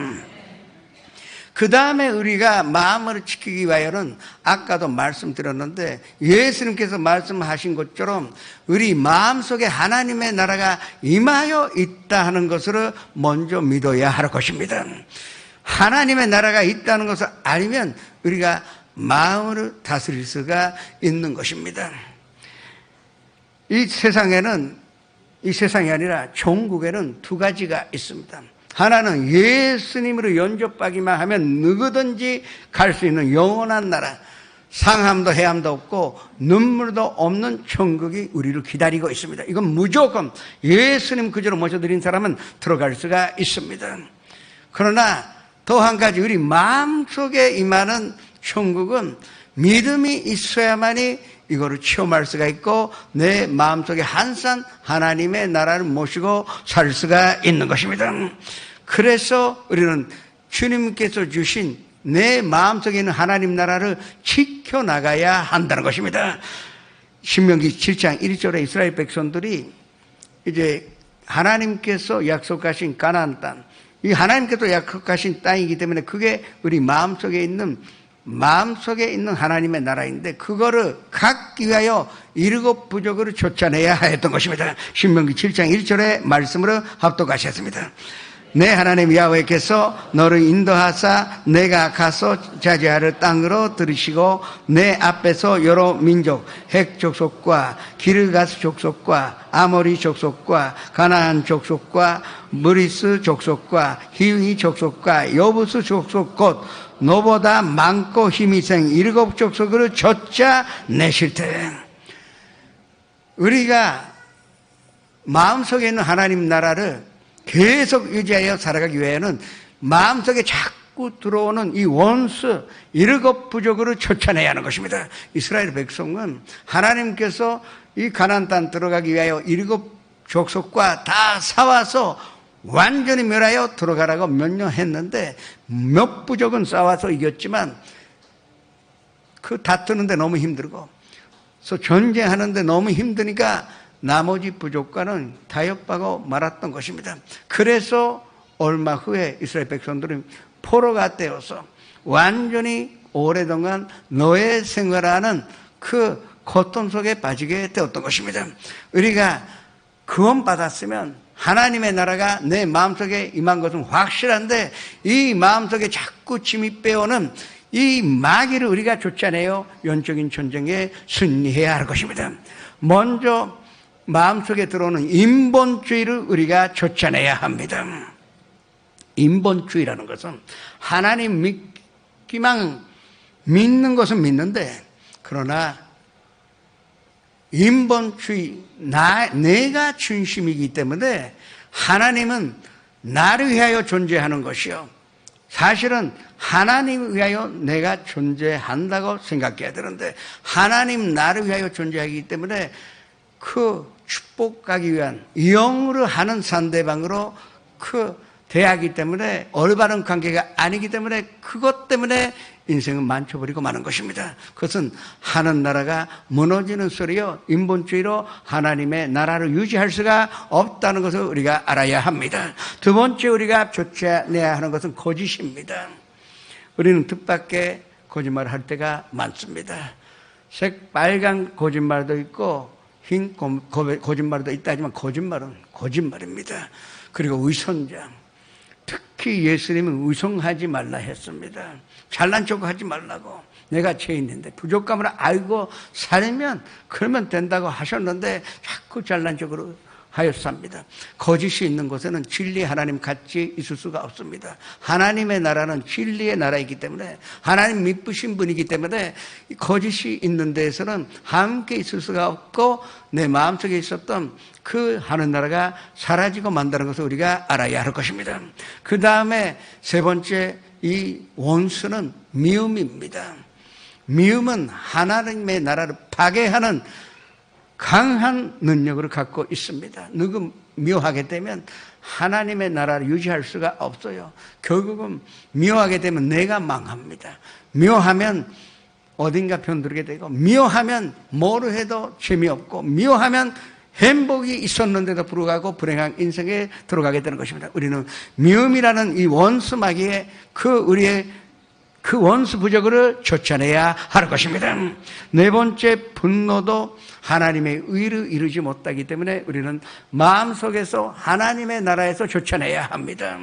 그 다음에 우리가 마음을 지키기 위하여는 아까도 말씀드렸는데 예수님께서 말씀하신 것처럼 우리 마음속에 하나님의 나라가 임하여 있다 하는 것을 먼저 믿어야 할 것입니다. 하나님의 나라가 있다는 것을 알면 우리가 마음을 다스릴 수가 있는 것입니다. 이 세상이 아니라 천국에는 두 가지가 있습니다. 하나는 예수님으로 영접하기만 하면 누구든지 갈 수 있는 영원한 나라, 상함도 해함도 없고 눈물도 없는 천국이 우리를 기다리고 있습니다. 이건 무조건 예수님 그저로 모셔드린 사람은 들어갈 수가 있습니다. 그러나 또 한 가지, 우리 마음속에 임하는 천국은 믿음이 있어야만이 이거를 체험할 수가 있고 내 마음속에 항상 하나님의 나라를 모시고 살 수가 있는 것입니다. 그래서 우리는 주님께서 주신 내 마음속에 있는 하나님 나라를 지켜나가야 한다는 것입니다. 신명기 7장 1절에 이스라엘 백성들이 이제 하나님께서 약속하신 가나안 땅, 이 하나님께서 약속하신 땅이기 때문에 그게 우리 마음속에 있는 하나님의 나라인데 그거를 갖기 위하여 7 부족을 쫓아내야 했던 것입니다. 신명기 7장 1절의 말씀으로 합독하셨습니다. 내 하나님 야훼께서 너를 인도하사 내가 가서 차지할 땅으로 들이시고 내 앞에서 여러 민족 핵 족속과 기르가스 족속과 아모리 족속과 가나안 족속과 무리스 족속과 히위 족속과 여부스 족속 곧 너보다 많고 힘이 센 7 족속을 쫓아내실 때, 우리가 마음속에 있는 하나님 나라를 계속 유지하여 살아가기 위해서는 마음속에 자꾸 들어오는 이 원수 7 부족을 쫓아내야 하는 것입니다. 이스라엘 백성은 하나님께서 이 가나안 땅 들어가기 위하여 7 족속과 다 싸워서 완전히 멸하여 들어가라고 명령했는데 몇 부족은 싸워서 이겼지만 그 다투는데 너무 힘들고, 그래서 전쟁하는데 너무 힘드니까 나머지 부족과는 타협하고 말았던 것입니다. 그래서 얼마 후에 이스라엘 백성들은 포로가 되어서 완전히 오래동안 노예 생활하는 그 고통 속에 빠지게 되었던 것입니다. 우리가 구원받았으면 하나님의 나라가 내 마음속에 임한 것은 확실한데, 이 마음속에 자꾸 침입해오는 이 마귀를 우리가 쫓아내어 영적인 전쟁에 승리해야 할 것입니다. 먼저 마음속에 들어오는 인본주의를 우리가 쫓아내야 합니다. 인본주의라는 것은 하나님 믿기만 믿는 것은 믿는데, 그러나 인본주의, 내가 중심이기 때문에 하나님은 나를 위하여 존재하는 것이요, 사실은 하나님을 위하여 내가 존재한다고 생각해야 되는데, 하나님 나를 위하여 존재하기 때문에 그 축복하기 위한 영으로 하는 상대방으로 대하기 때문에 올바른 관계가 아니기 때문에 그것 때문에 인생은 망쳐버리고 마는 것입니다. 그것은 하는 나라가 무너지는 소리요, 인본주의로 하나님의 나라를 유지할 수가 없다는 것을 우리가 알아야 합니다. 두 번째 우리가 쫓아내야 하는 것은 거짓입니다. 우리는 뜻밖의 거짓말을 할 때가 많습니다. 빨간 거짓말도 있고 흰 거짓말도 있다 하지만 거짓말은 거짓말입니다. 그리고 위선장, 특히 예수님은 위선하지 말라 했습니다. 잘난 척하지 말라고. 내가 죄 있는데 부족함을 알고 살면 그러면 된다고 하셨는데 자꾸 잘난 척으로 하였습니다. 거짓이 있는 곳에는 진리 하나님 같이 있을 수가 없습니다. 하나님의 나라는 진리의 나라이기 때문에, 하나님 믿으신 분이기 때문에 거짓이 있는 데에서는 함께 있을 수가 없고, 내 마음속에 있었던 그 하는 나라가 사라지고 만다는 것을 우리가 알아야 할 것입니다. 그 다음에 세 번째, 이 원수는 미움입니다. 미움은 하나님의 나라를 파괴하는 강한 능력을 갖고 있습니다. 누구 미워하게 되면 하나님의 나라를 유지할 수가 없어요. 결국은 미워하게 되면 내가 망합니다. 미워하면 어딘가 편들게 되고, 미워하면 뭐를 해도 재미없고, 미워하면 행복이 있었는데도 불구하고 불행한 인생에 들어가게 되는 것입니다. 우리는 미움이라는 이 원수 마귀의 우리의 그 원수 부적을 쫓아내야 할 것입니다. 네 번째, 분노도 하나님의 의를 이루지 못하기 때문에 우리는 마음속에서 하나님의 나라에서 쫓아내야 합니다.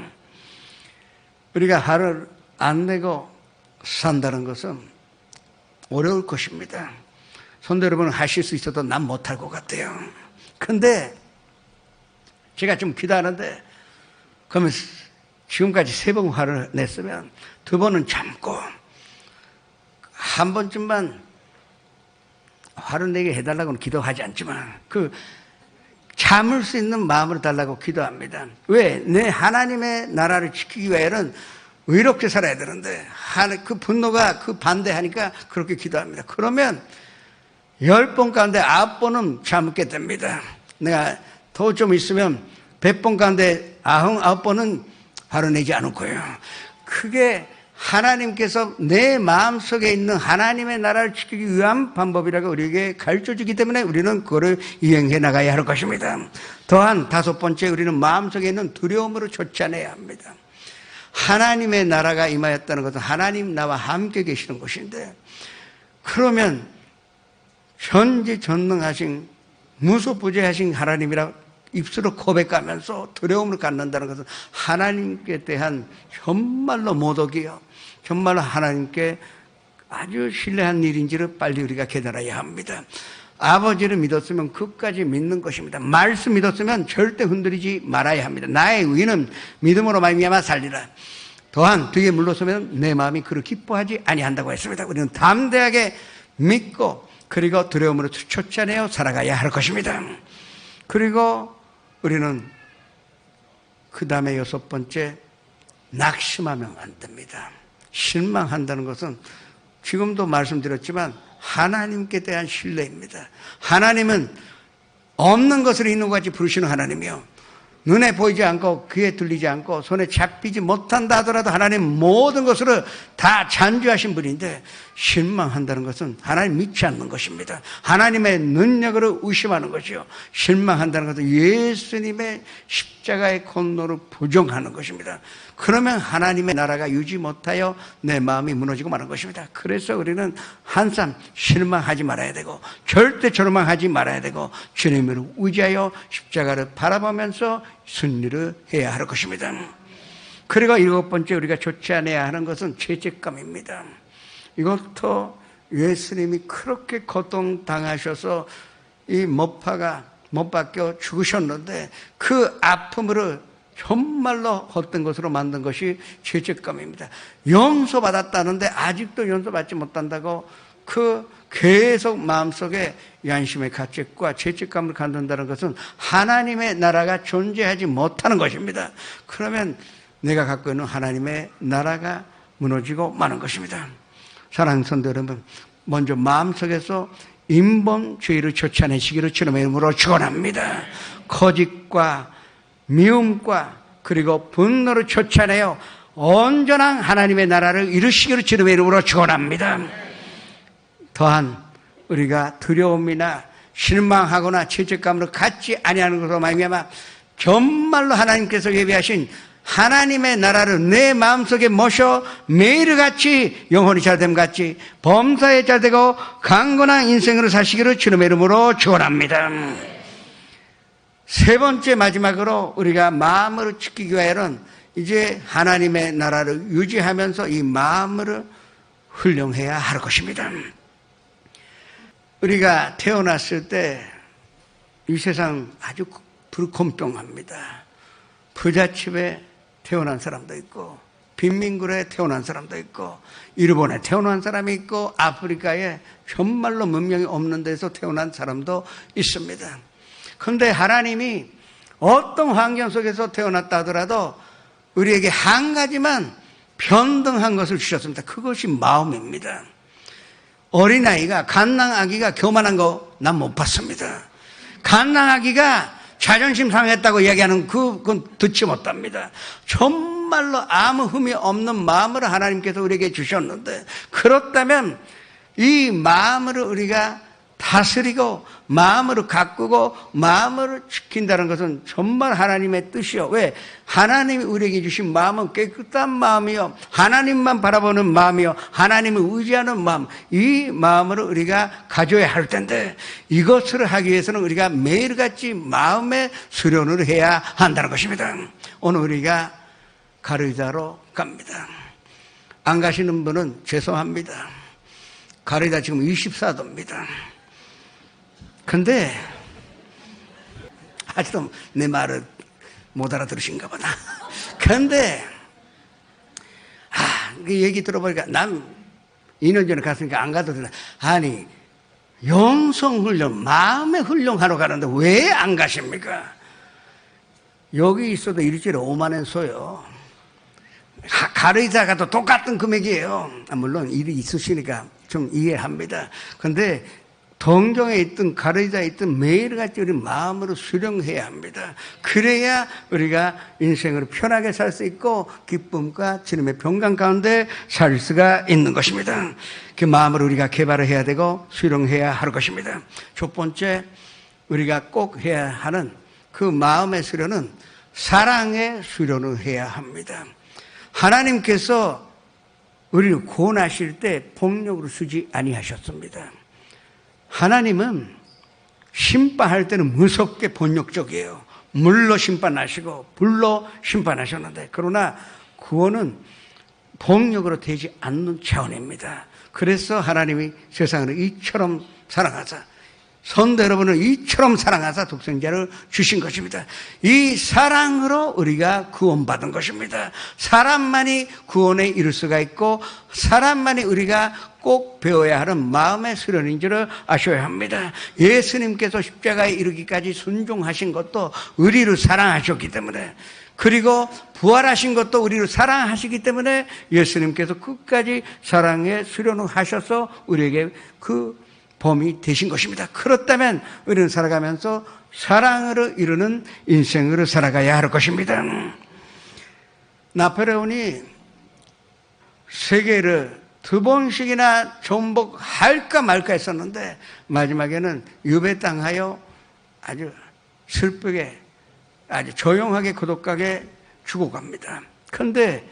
우리가 화를 안 내고 산다는 것은 어려울 것입니다. 성도 여러분, 하실 수 있어도 난 못할 것 같아요. 근데 제가 좀 기도하는데, 그러면 지금까지 3번 화를 냈으면 2번은 참고 한 번쯤만 화를 내게 해달라고는 기도하지 않지만 참을 수 있는 마음을 달라고 기도합니다. 왜? 내 하나님의 나라를 지키기 위해서는 의롭게 살아야 되는데, 그 분노가 반대하니까 그렇게 기도합니다. 그러면 10번 가운데 9번은 참게 됩니다. 내가 더 좀 있으면 100번 가운데 99번은 화를 내지 않을 거예요. 그게 하나님께서 내 마음속에 있는 하나님의 나라를 지키기 위한 방법이라고 우리에게 가르쳐주기 때문에 우리는 그거를 이행해 나가야 할 것입니다. 또한 5번째, 우리는 마음속에 있는 두려움으로 쫓아내야 합니다. 하나님의 나라가 임하였다는 것은 하나님 나와 함께 계시는 것인데, 그러면 전지전능하신 무소부재하신 하나님이라 입술로 고백하면서 두려움을 갖는다는 것은 하나님께 대한 정말로 모독이요, 정말로 하나님께 아주 신뢰한 일인지를 빨리 우리가 깨달아야 합니다. 아버지를 믿었으면 끝까지 믿는 것입니다. 말씀 믿었으면 절대 흔들리지 말아야 합니다. 나의 의는 믿음으로 말미암아 살리라. 또한 뒤에 물러서면 내 마음이 그를 기뻐하지 아니한다고 했습니다. 우리는 담대하게 믿고 그리고 두려움으로 쫓아내어 살아가야 할 것입니다. 그리고 우리는 그 다음에 6번째, 낙심하면 안 됩니다. 실망한다는 것은 지금도 말씀드렸지만 하나님께 대한 신뢰입니다. 하나님은 없는 것을 있는 것 같이 부르시는 하나님이요, 눈에 보이지 않고 귀에 들리지 않고 손에 잡히지 못한다 하더라도 하나님 모든 것으로 다 잔주하신 분인데 실망한다는 것은 하나님 믿지 않는 것입니다. 하나님의 능력으로 의심하는 것이요. 실망한다는 것은 예수님의 십자가의 권노를 부정하는 것입니다. 그러면 하나님의 나라가 유지 못하여 내 마음이 무너지고 마는 것입니다. 그래서 우리는 항상 실망하지 말아야 되고 절대 절망하지 말아야 되고 주님을 의지하여 십자가를 바라보면서 승리를 해야 할 것입니다. 그리고 7번째 우리가 좋지 않아야 하는 것은 죄책감입니다. 이것도 예수님이 그렇게 고통당하셔서 이 못 박혀 죽으셨는데 그 아픔으로 정말로 헛된 것으로 만든 것이 죄책감입니다. 용서받았다는데 아직도 용서받지 못한다고 그 계속 마음속에 양심의 가책과 죄책감을 갖는다는 것은 하나님의 나라가 존재하지 못하는 것입니다. 그러면 내가 갖고 있는 하나님의 나라가 무너지고 마는 것입니다. 사랑하는 성도 여러분, 먼저 마음속에서 인본주의를 쫓아내시기를 주님의 이름으로 축원합니다. 거짓과 미움과 그리고 분노를 쫓아내어 온전한 하나님의 나라를 이루시기를 주님의 이름으로 축원합니다. 또한 우리가 두려움이나 실망하거나 죄책감으로 갖지 아니하는 것으로 말미암아 정말로 하나님께서 예비하신 하나님의 나라를 내 마음속에 모셔 매일같이 영혼이 잘됨 같이 범사에 잘되고 강건한 인생으로 사시기를 주님의 이름으로 축원합니다. 세 번째 마지막으로 우리가 마음을 지키기 위하여는 이제 하나님의 나라를 유지하면서 이 마음을 훈련해야 할 것입니다. 우리가 태어났을 때 이 세상 아주 불공평합니다. 부잣집에 태어난 사람도 있고 빈민굴에 태어난 사람도 있고 일본에 태어난 사람이 있고 아프리카에 정말로 문명이 없는 데서 태어난 사람도 있습니다. 그런데 하나님이 어떤 환경 속에서 태어났다 하더라도 우리에게 한 가지만 평등한 것을 주셨습니다. 그것이 마음입니다. 어린아이가 갓난아기가 교만한 거 난 못 봤습니다. 갓난아기가 자존심 상했다고 이야기하는 그건 듣지 못합니다. 정말로 아무 흠이 없는 마음을 하나님께서 우리에게 주셨는데 그렇다면 이 마음을 우리가 다스리고 마음으로 가꾸고 마음을 지킨다는 것은 정말 하나님의 뜻이요. 왜? 하나님이 우리에게 주신 마음은 깨끗한 마음이요, 하나님만 바라보는 마음이요, 하나님을 의지하는 마음, 이 마음으로 우리가 가져야 할 텐데 이것을 하기 위해서는 우리가 매일같이 마음의 수련을 해야 한다는 것입니다. 오늘 우리가 가르이다로 갑니다. 안 가시는 분은 죄송합니다. 가르이다 지금 24도입니다. 근데 아직도 내 말을 못 알아들으신가 보다. 근데 그 얘기 들어보니까 난 2년 전에 갔으니까 안 가도 되나. 아니 영성훈련, 마음의 훈련하러 가는데 왜 안 가십니까? 여기 있어도 일주일에 5만 원 써요. 가르이자 가도 똑같은 금액이에요. 물론 일이 있으시니까 좀 이해합니다. 근데 동정에 있든 가르이자에 있든 매일같이 우리 마음으로 수령해야 합니다. 그래야 우리가 인생을 편하게 살 수 있고 기쁨과 주님의 평강 가운데 살 수가 있는 것입니다. 그 마음을 우리가 개발을 해야 되고 수령해야 할 것입니다. 첫 번째 우리가 꼭 해야 하는 그 마음의 수련은 사랑의 수련을 해야 합니다. 하나님께서 우리를 구원하실 때 폭력으로 쓰지 아니하셨습니다. 하나님은 심판할 때는 무섭게 본격적이에요. 물로 심판하시고 불로 심판하셨는데 그러나 구원은 폭력으로 되지 않는 차원입니다. 그래서 하나님이 세상을 이처럼 사랑하사 성도 여러분을 이처럼 사랑하사 독생자를 주신 것입니다. 이 사랑으로 우리가 구원받은 것입니다. 사람만이 구원에 이를 수가 있고 사람만이 우리가 꼭 배워야 하는 마음의 수련인 줄을 아셔야 합니다. 예수님께서 십자가에 이르기까지 순종하신 것도 우리를 사랑하셨기 때문에 그리고 부활하신 것도 우리를 사랑하시기 때문에 예수님께서 끝까지 사랑의 수련을 하셔서 우리에게 그 범이 되신 것입니다. 그렇다면 우리는 살아가면서 사랑으로 이루는 인생으로 살아가야 할 것입니다. 나폴레온이 세계를 2번씩이나 정복할까 말까 했었는데 마지막에는 유배당하여 아주 슬프게 아주 조용하게 고독하게 죽어갑니다. 그런데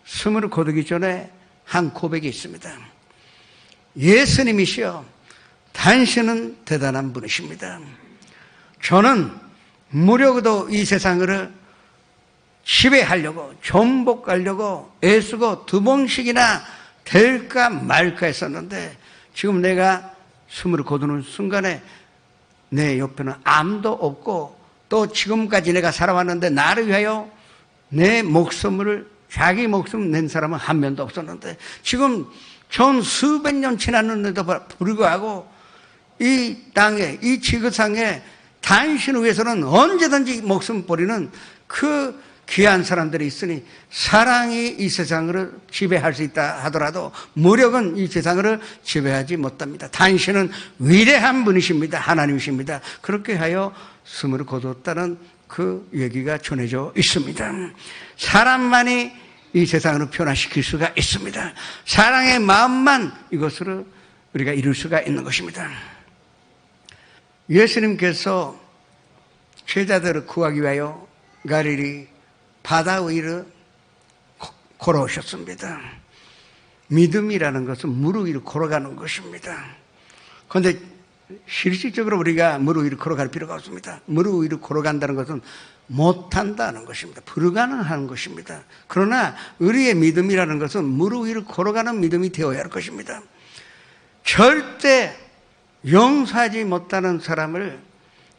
숨을 거두기 전에 한 고백이 있습니다. 예수님이시여, 당신은 대단한 분이십니다. 저는 무력으로 이 세상을 지배하려고 정복하려고 애쓰고 2번씩이나 될까 말까 했었는데 지금 내가 숨을 거두는 순간에 내 옆에는 아무도 없고 또 지금까지 내가 살아왔는데 나를 위하여 내 목숨을 자기 목숨 낸 사람은 한 명도 없었는데 지금 전 수백 년 지났는데도 불구하고 이 땅에 이 지구상에 당신을 위해서는 언제든지 목숨 버리는 그 귀한 사람들이 있으니 사랑이 이 세상을 지배할 수 있다 하더라도 무력은 이 세상을 지배하지 못합니다. 당신은 위대한 분이십니다. 하나님이십니다. 그렇게 하여 숨을 거뒀다는 그 얘기가 전해져 있습니다. 사람만이 이 세상을 변화시킬 수가 있습니다. 사랑의 마음만 이것으로 우리가 이룰 수가 있는 것입니다. 예수님께서 제자들을 구하기 위하여 갈릴리 바다 위를 걸어오셨습니다. 믿음이라는 것은 물 위를 걸어가는 것입니다. 그런데 실질적으로 우리가 물 위를 걸어갈 필요가 없습니다. 물 위를 걸어간다는 것은 못한다는 것입니다. 불가능한 것입니다. 그러나 우리의 믿음이라는 것은 물 위를 걸어가는 믿음이 되어야 할 것입니다. 절대 용서하지 못하는 사람을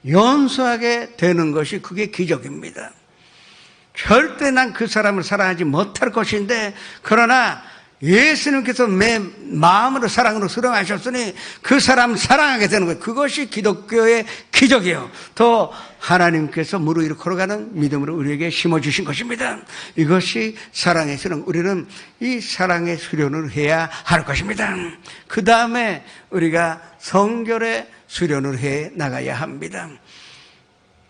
용서하게 되는 것이 그게 기적입니다. 절대 난 그 사람을 사랑하지 못할 것인데 그러나 예수님께서 내 마음으로 사랑으로 수령하셨으니 그 사람을 사랑하게 되는 거예요. 그것이 기독교의 기적이에요. 또 하나님께서 물 위로 걸어가는 믿음으로 우리에게 심어주신 것입니다. 이것이 사랑의 수련. 우리는 이 사랑의 수련을 해야 할 것입니다. 그 다음에 우리가 성결의 수련을 해 나가야 합니다.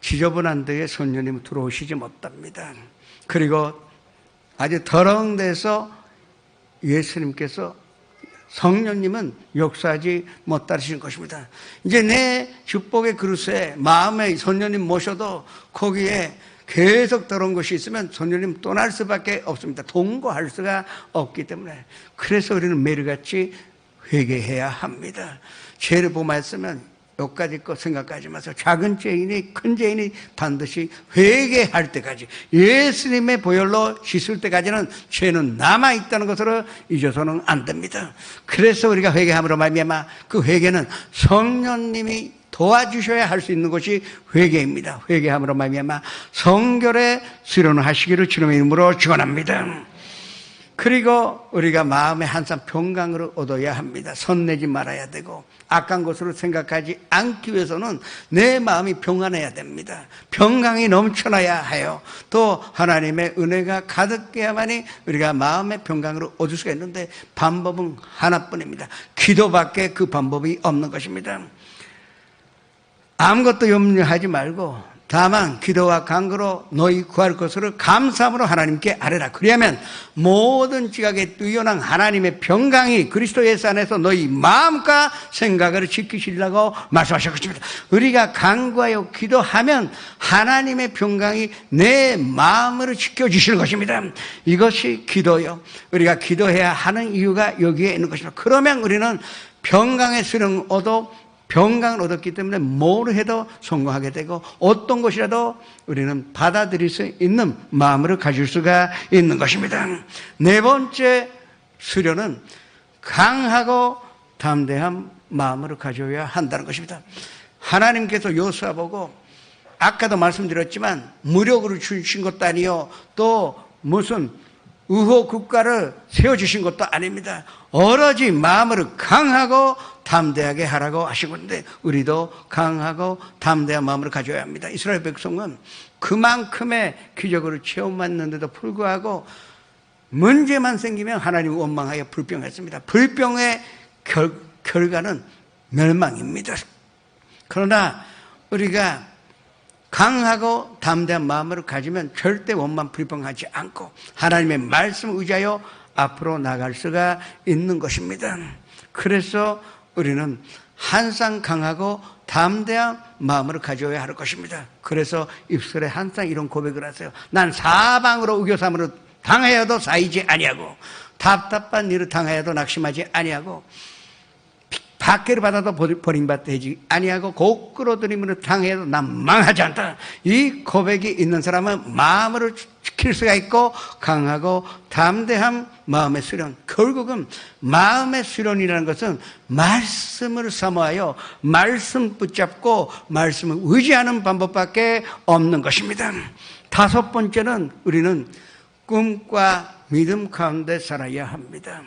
지저분한 데에 선녀님 들어오시지 못합니다. 그리고 아주 더러운 데서 예수님께서 성령님은 역사하지 못하시는 것입니다. 이제 내 축복의 그릇에 마음에 선녀님 모셔도 거기에 계속 더러운 것이 있으면 선녀님 떠날 수밖에 없습니다. 동거할 수가 없기 때문에. 그래서 우리는 매일같이 회개해야 합니다. 죄를 범하였으면 여기까지 거 생각하지 마세요. 작은 죄인이 큰 죄인이 반드시 회개할 때까지 예수님의 보혈로 씻을 때까지는 죄는 남아있다는 것으로 잊어서는 안 됩니다. 그래서 우리가 회개함으로 말미암아 그 회개는 성령님이 도와주셔야 할 수 있는 것이 회개입니다. 회개함으로 말미암아 성결의 수련을 하시기를 주님의 이름으로 축원합니다. 그리고 우리가 마음의 항상 평강을 얻어야 합니다. 선내지 말아야 되고 악한 것으로 생각하지 않기 위해서는 내 마음이 평안해야 됩니다. 평강이 넘쳐나야 해요. 또 하나님의 은혜가 가득해야만이 우리가 마음의 평강을 얻을 수가 있는데 방법은 하나뿐입니다. 기도밖에 그 방법이 없는 것입니다. 아무것도 염려하지 말고 다만 기도와 간구로 너희 구할 것을 감사함으로 하나님께 아뢰라. 그리하면 모든 지각에 뛰어난 하나님의 평강이 그리스도 예수 안에서 너희 마음과 생각을 지키시려고 말씀하셨습니다. 우리가 간구하여 기도하면 하나님의 평강이 내 마음을 지켜주시는 것입니다. 이것이 기도요. 우리가 기도해야 하는 이유가 여기에 있는 것입니다. 그러면 우리는 평강의 수령을 얻어 평강을 얻었기 때문에 뭘 해도 성공하게 되고 어떤 것이라도 우리는 받아들일 수 있는 마음을 가질 수가 있는 것입니다. 네 번째 수련은 강하고 담대한 마음을 가져야 한다는 것입니다. 하나님께서 요수아 보고 아까도 말씀드렸지만 무력으로 주신 것도 아니요 또 무슨 우호 국가를 세워주신 것도 아닙니다. 오로지 마음을 강하고 담대하게 하라고 하신 건데 우리도 강하고 담대한 마음을 가져야 합니다. 이스라엘 백성은 그만큼의 기적으로 체험했는데도 불구하고 문제만 생기면 하나님을 원망하여 불평했습니다. 불평의 결과는 멸망입니다. 그러나 우리가 강하고 담대한 마음을 가지면 절대 원만 불평하지 않고 하나님의 말씀을 의지하여 앞으로 나갈 수가 있는 것입니다. 그래서 우리는 항상 강하고 담대한 마음을 가져야 할 것입니다. 그래서 입술에 항상 이런 고백을 하세요. 난 사방으로 의교삼으로 당하여도 사이지 아니하고 답답한 일을 당하여도 낙심하지 아니하고 박해를 받아도 버림받지 아니하고 고끌어들임으로 당해도 난 망하지 않다. 이 고백이 있는 사람은 마음을 지킬 수가 있고 강하고 담대한 마음의 수련. 결국은 마음의 수련이라는 것은 말씀을 사모하여 말씀 붙잡고 말씀을 의지하는 방법밖에 없는 것입니다. 다섯 번째는 우리는 꿈과 믿음 가운데 살아야 합니다.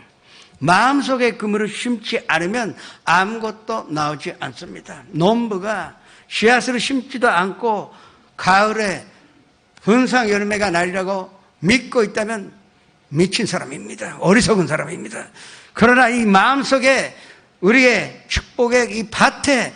마음속에 그물을 심지 않으면 아무것도 나오지 않습니다. 농부가 씨앗을 심지도 않고 가을에 분상 열매가 나리라고 믿고 있다면 미친 사람입니다. 어리석은 사람입니다. 그러나 이 마음속에 우리의 축복의 이 밭에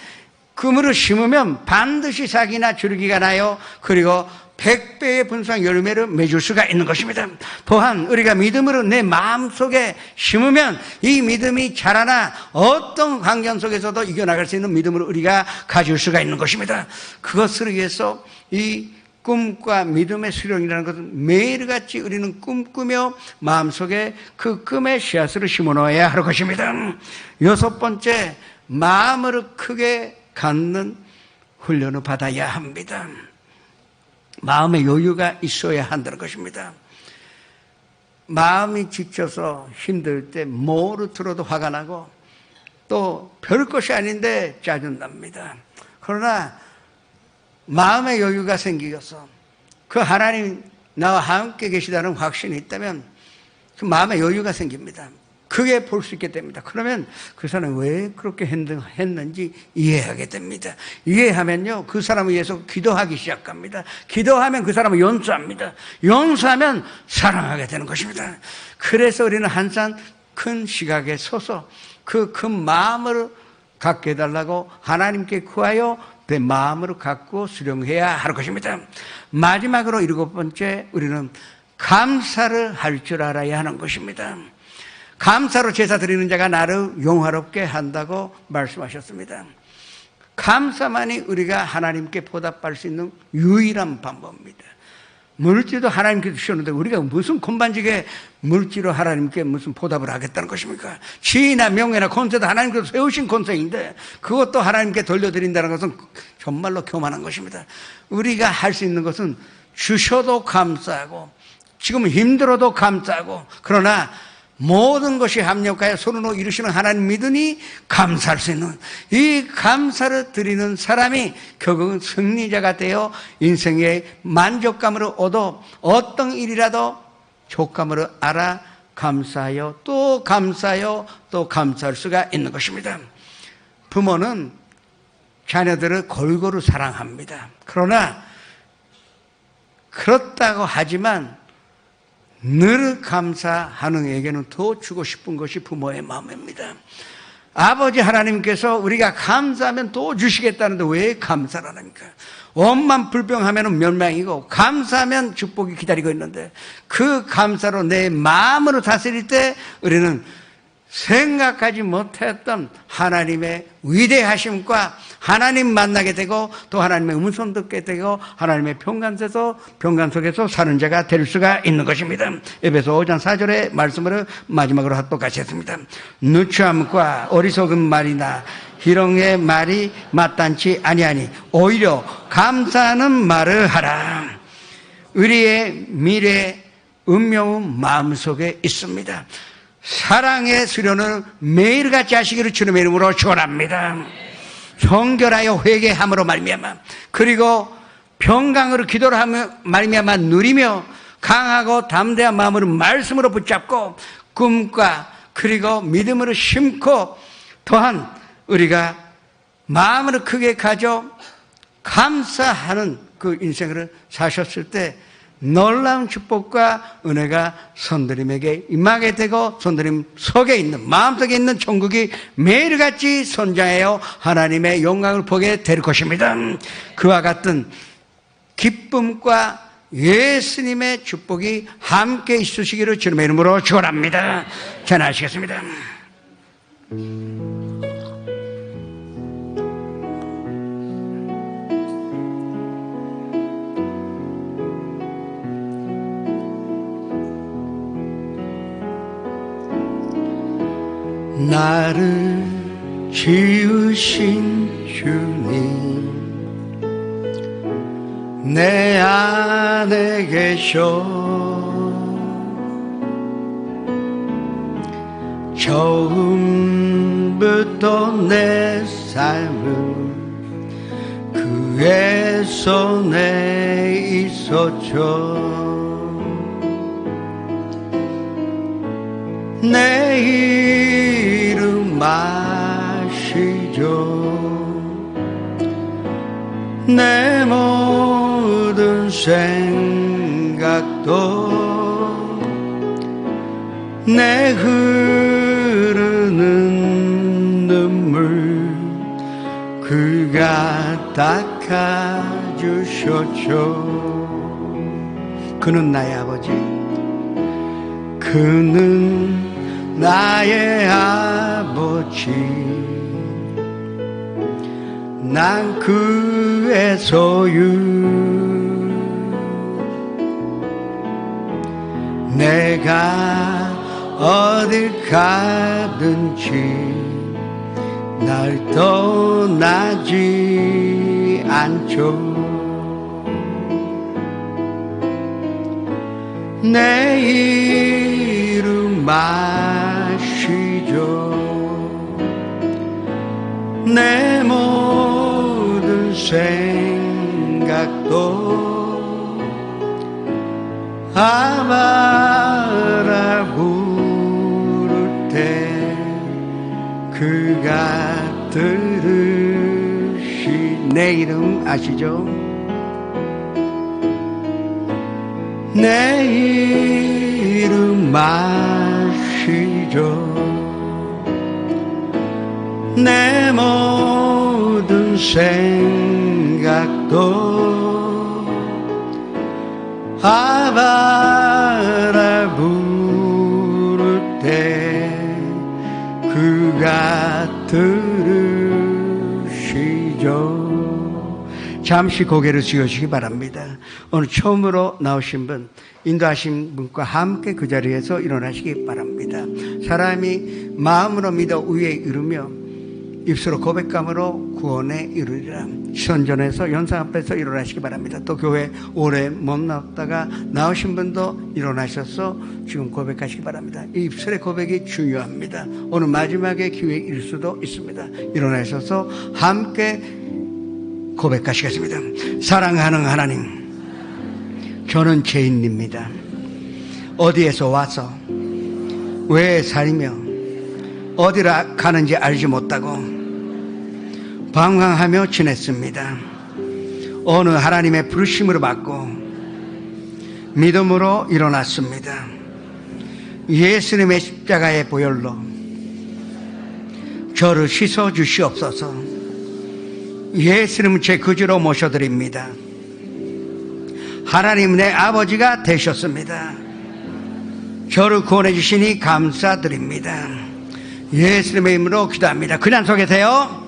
그물을 심으면 반드시 싹이나 줄기가 나요. 그리고 100배의 분상 열매를 맺을 수가 있는 것입니다. 또한 우리가 믿음으로 내 마음속에 심으면 이 믿음이 자라나 어떤 환경 속에서도 이겨나갈 수 있는 믿음을 우리가 가질 수가 있는 것입니다. 그것을 위해서 이 꿈과 믿음의 수련이라는 것은 매일같이 우리는 꿈꾸며 마음속에 그 꿈의 씨앗을 심어놓아야 할 것입니다. 여섯 번째, 마음을 크게 갖는 훈련을 받아야 합니다. 마음의 여유가 있어야 한다는 것입니다. 마음이 지쳐서 힘들 때 뭐를 들어도 화가 나고 또 별것이 아닌데 짜증납니다. 그러나 마음의 여유가 생기어서 그 하나님 나와 함께 계시다는 확신이 있다면 그 마음의 여유가 생깁니다. 그게 볼 수 있게 됩니다. 그러면 그 사람이 왜 그렇게 했는지 이해하게 됩니다. 이해하면요, 그 사람을 위해서 기도하기 시작합니다. 기도하면 그 사람을 용서합니다. 용서하면 사랑하게 되는 것입니다. 그래서 우리는 항상 큰 시각에 서서 그 큰 마음을 갖게 해달라고 하나님께 구하여 내 마음으로 갖고 수령해야 할 것입니다. 마지막으로 일곱 번째, 우리는 감사를 할 줄 알아야 하는 것입니다. 감사로 제사 드리는 자가 나를 영화롭게 한다고 말씀하셨습니다. 감사만이 우리가 하나님께 보답할 수 있는 유일한 방법입니다. 물질도 하나님께 주셨는데 우리가 무슨 건반지게 물질로 하나님께 무슨 보답을 하겠다는 것입니까? 지위나 명예나 권세도 하나님께서 세우신 권세인데 그것도 하나님께 돌려드린다는 것은 정말로 교만한 것입니다. 우리가 할 수 있는 것은 주셔도 감사하고 지금 힘들어도 감사하고 그러나 모든 것이 합력하여 서로로 이루시는 하나님 믿으니 감사할 수 있는 이 감사를 드리는 사람이 결국은 승리자가 되어 인생의 만족감을 얻어 어떤 일이라도 족감으로 알아 감사하여 또 감사하여 또 감사할 수가 있는 것입니다. 부모는 자녀들을 골고루 사랑합니다. 그러나 그렇다고 하지만 늘 감사하는 에게는 더 주고 싶은 것이 부모의 마음입니다. 아버지 하나님께서 우리가 감사하면 더 주시겠다는데 왜 감사를 안 합니까? 원만 불평하면 멸망이고 감사하면 축복이 기다리고 있는데 그 감사로 내 마음으로 다스릴 때 우리는 생각하지 못했던 하나님의 위대하심과 하나님 만나게 되고 또 하나님의 음성 듣게 되고 하나님의 평강 속에서 사는 자가 될 수가 있는 것입니다. 에베소 5장 4절의 말씀을 마지막으로 합독같이 했습니다. 누추함과 어리석은 말이나 희롱의 말이 마땅치 아니하니 오히려 감사하는 말을 하라. 우리의 미래 운명은 마음속에 있습니다. 사랑의 수련을 매일같이 하시기를 주님의 이름으로 축원합니다. 정결하여 회개함으로 말미암아 그리고 평강으로 기도를 하며 말미암아 누리며 강하고 담대한 마음으로 말씀으로 붙잡고 꿈과 그리고 믿음으로 심고 또한 우리가 마음을 크게 가져 감사하는 그 인생을 사셨을 때 놀라운 축복과 은혜가 손드림에게 임하게 되고 손드림 속에 있는 마음속에 있는 천국이 매일같이 선장하여 하나님의 영광을 보게 될 것입니다. 그와 같은 기쁨과 예수님의 축복이 함께 있으시기를 주님의 이름으로 축원합니다. 전하시겠습니다. 나를 지으신 주님 내 안에 계셔 처음부터 내 삶은 그의 손에 있었죠. 내 이름 아시죠. 내 모든 생각도 내 흐르는 눈물 그가 닦아주셨죠. 그는 나의 아버지, 그는 나의 아버지, 난 그의 소유. 내가 어딜 가든지 날 떠나지 않죠. 내 이름 아시죠. 내 모든 생각도 아바라 부를 때 그가 들으시. 내 이름 아시죠? 내 이름 아시죠. 내 모든 생각도 아바라 부를 때 그가 들으시죠. 잠시 고개를 숙여주시기 바랍니다. 오늘 처음으로 나오신 분, 인도하신 분과 함께 그 자리에서 일어나시기 바랍니다. 사람이 마음으로 믿어 위에 이르며 입술로 고백함으로 구원에 이르리라. 선전에서 연상 앞에서 일어나시기 바랍니다. 또 교회 오래 못 나왔다가 나오신 분도 일어나셔서 지금 고백하시기 바랍니다. 이 입술의 고백이 중요합니다. 오늘 마지막의 기회일 수도 있습니다. 일어나셔서 함께 고백하시겠습니다. 사랑하는 하나님, 저는 죄인입니다. 어디에서 와서 왜 살며 어디로 가는지 알지 못하고 방황하며 지냈습니다. 어느 하나님의 부르심으로 받고 믿음으로 일어났습니다. 예수님의 십자가의 보혈로 저를 씻어 주시옵소서. 예수님은 제 구주로 모셔드립니다. 하나님 내 아버지가 되셨습니다. 저를 구원해 주시니 감사드립니다. 예수님의 이름으로 기도합니다. 그냥 서 계세요.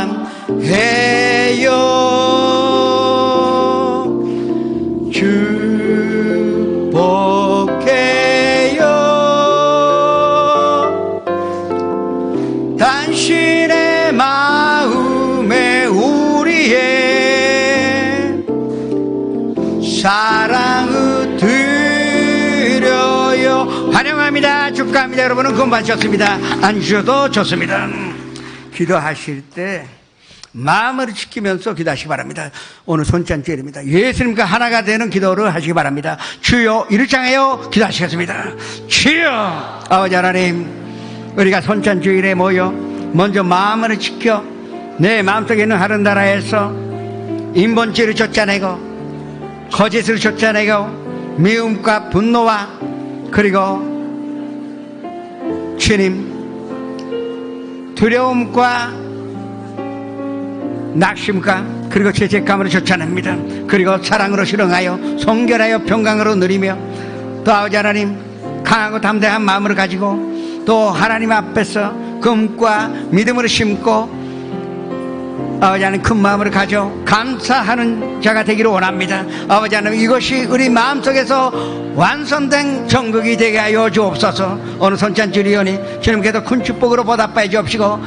사랑해요. 축복해요. 당신의 마음에 우리의 사랑을 드려요. 환영합니다. 축하합니다. 여러분은 구원 받으셨습니다. 앉으셔도 좋습니다. 기도하실 때 마음을 지키면서 기도하시기 바랍니다. 오늘 손짠주일입니다. 예수님과 하나가 되는 기도를 하시기 바랍니다. 주여 이를 향하여 기도하시겠습니다. 주여 아버지 하나님, 우리가 손찬주일에 모여 먼저 마음을 지켜 내 마음속에 있는 하는 나라에서 인본주의를 쫓아내고 거짓을 쫓아내고 미움과 분노와 그리고 주님 두려움과 낙심과 그리고 죄책감으로 쫓아냅니다. 그리고 사랑으로 실행하여 성결하여 평강으로 누리며 또 아버지 하나님 강하고 담대한 마음을 가지고 또 하나님 앞에서 금과 믿음으로 심고 아버지 하나님 큰 마음을 가져 감사하는 자가 되기를 원합니다. 아버지 하나님 이것이 우리 마음속에서 완성된 정극이 되게 하여 주옵소서. 오늘 손찬주리오니 주님께서 큰 축복으로 보답하여 주옵시고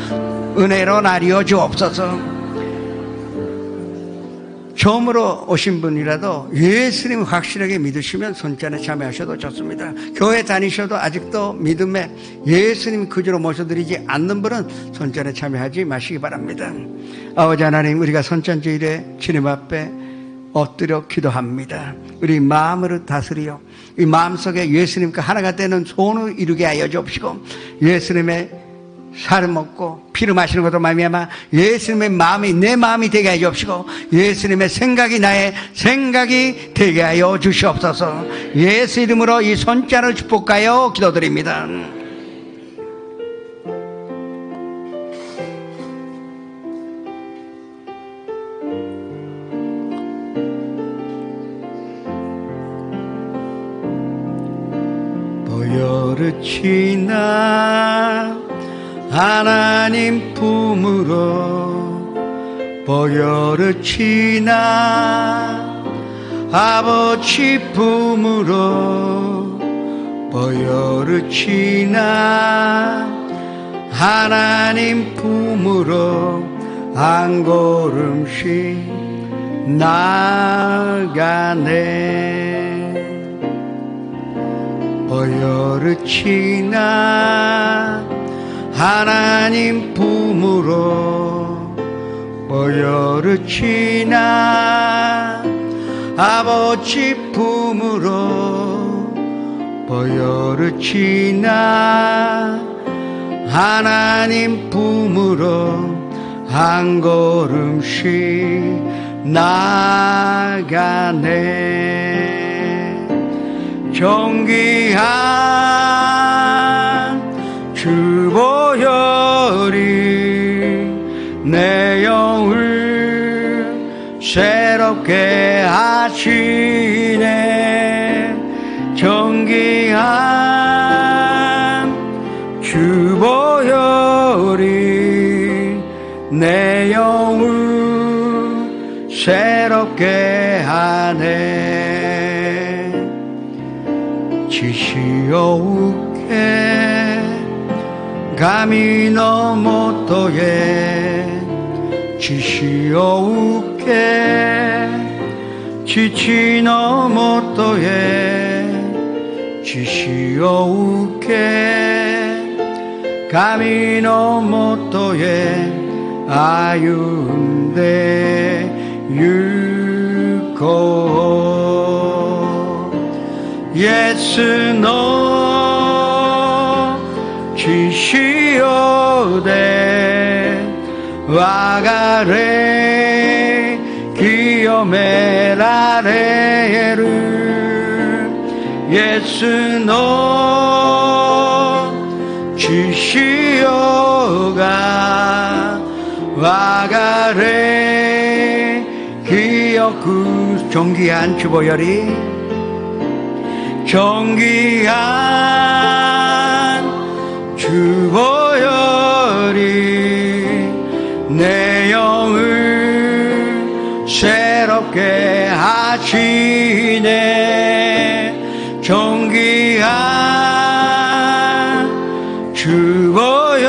은혜로 나리어 주옵소서. 처음으로 오신 분이라도 예수님 확실하게 믿으시면 손찬에 참여하셔도 좋습니다. 교회 다니셔도 아직도 믿음에 예수님 그저로 모셔드리지 않는 분은 손찬에 참여하지 마시기 바랍니다. 아버지 하나님 우리가 손찬주일에 주님 앞에 엎드려 기도합니다. 우리 마음을 다스려 이 마음속에 예수님과 하나가 되는 소원을 이루게 하여 주옵시고 예수님의 살을 먹고 피를 마시는 것도 말미암아 예수님의 마음이 내 마음이 되게 하여 주옵시고 예수님의 생각이 나의 생각이 되게 하여 주시옵소서. 예수 이름으로 이 손자를 축복하여 기도드립니다. 보혈을 지나 하나님 품으로 보혈을 지나 아버지 품으로 보혈을 지나 하나님 품으로 한 걸음씩 나가네. 보혈을 지나 하나님 품으로 보혈을 지나 아버지 품으로 보혈을 지나 하나님 품으로 한 걸음씩 나가네. 존귀한 주 보혈이 내 영을 새롭게 하시네. 존귀한 주 보혈이 내 영을 새롭게 하네. 지시오우게 감히 너무 또에 지시오우게 지치 너무 또에 지시오우게 감히 너무 또에 아윤대 유고 예수 너 지시오되 와가레 기요메라레를 예수 너 지시오가 와가레 기요 그 존귀한 주보혈이 존귀한 주보혈이 내 영을 새롭게 하시네. 존귀한 주보혈이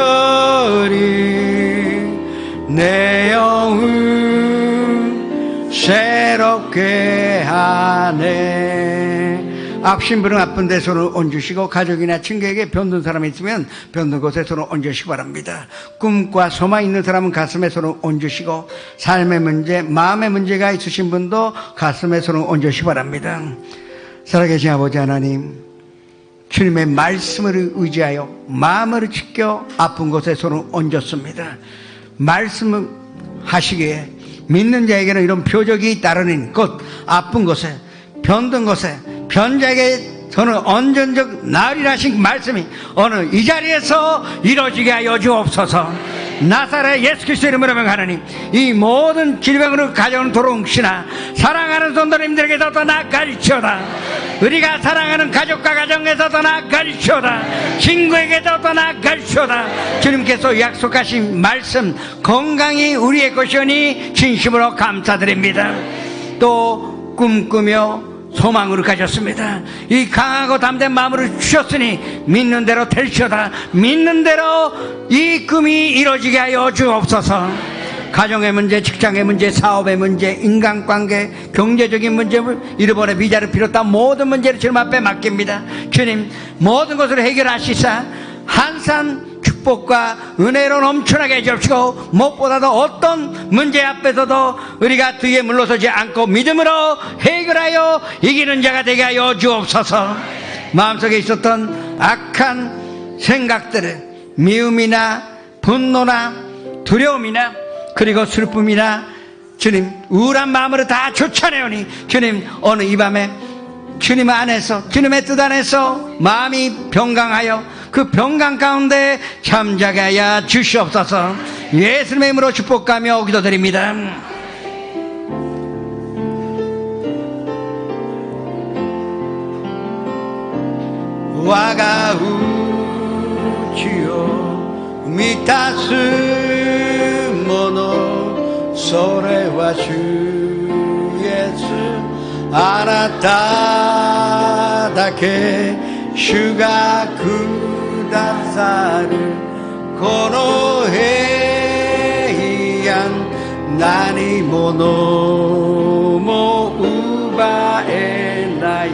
내 영을 새롭게 하네. 아프신 분은 아픈 데 손을 얹으시고 가족이나 친구에게 병든 사람이 있으면 병든 곳에 손을 얹으시기 바랍니다. 꿈과 소망 있는 사람은 가슴에 손을 얹으시고 삶의 문제, 마음의 문제가 있으신 분도 가슴에 손을 얹으시기 바랍니다. 살아계신 아버지 하나님, 주님의 말씀을 의지하여 마음을 지켜 아픈 곳에 손을 얹었습니다. 말씀을 하시기에 믿는 자에게는 이런 표적이 따르니 곧 아픈 곳에 병든 곳에 변자에게 손을 얹은 적 나으리라 하신 말씀이 오늘 이 자리에서 이루어지게 하여 주옵소서. 나사렛 예수 그리스도 이름으로 명하노니 이 모든 질병으로 가져온 도롱시나 사랑하는 성도님들에게서 떠나갈지어다. 우리가 사랑하는 가족과 가정에서 떠나갈지어다. 친구에게서 떠나갈지어다. 주님께서 약속하신 말씀 건강이 우리의 것이오니 진심으로 감사드립니다. 또 꿈꾸며 소망으로 가졌습니다. 이 강하고 담대한 마음으로 주셨으니 믿는 대로 될지어다. 믿는 대로 이 꿈이 이루어지게 하여 주옵소서. 가정의 문제, 직장의 문제, 사업의 문제, 인간관계, 경제적인 문제를 잃어버려 비자를 비롯한 모든 문제를 주님 앞에 맡깁니다. 주님 모든 것을 해결하시사 한산 축복과 은혜로 넘쳐나게 해주시고 무엇보다도 어떤 문제 앞에서도 우리가 뒤에 물러서지 않고 믿음으로 해결하여 이기는 자가 되게 하여 주옵소서. 마음속에 있었던 악한 생각들을 미움이나 분노나 두려움이나 그리고 슬픔이나 주님 우울한 마음으로 다 쫓아내오니 주님 오늘 이 밤에 주님 안에서 주님의 뜻 안에서 마음이 평강하여 그 평강 가운데 잠자게 하여 주시옵소서. 예수님의 이름으로 축복하며 기도드립니다. 와가 우치요 미타스 모노 소레와 주 예수 아나타 다케 슈가 쿠다사를 코노헤이안 나니 모노모 우바에나이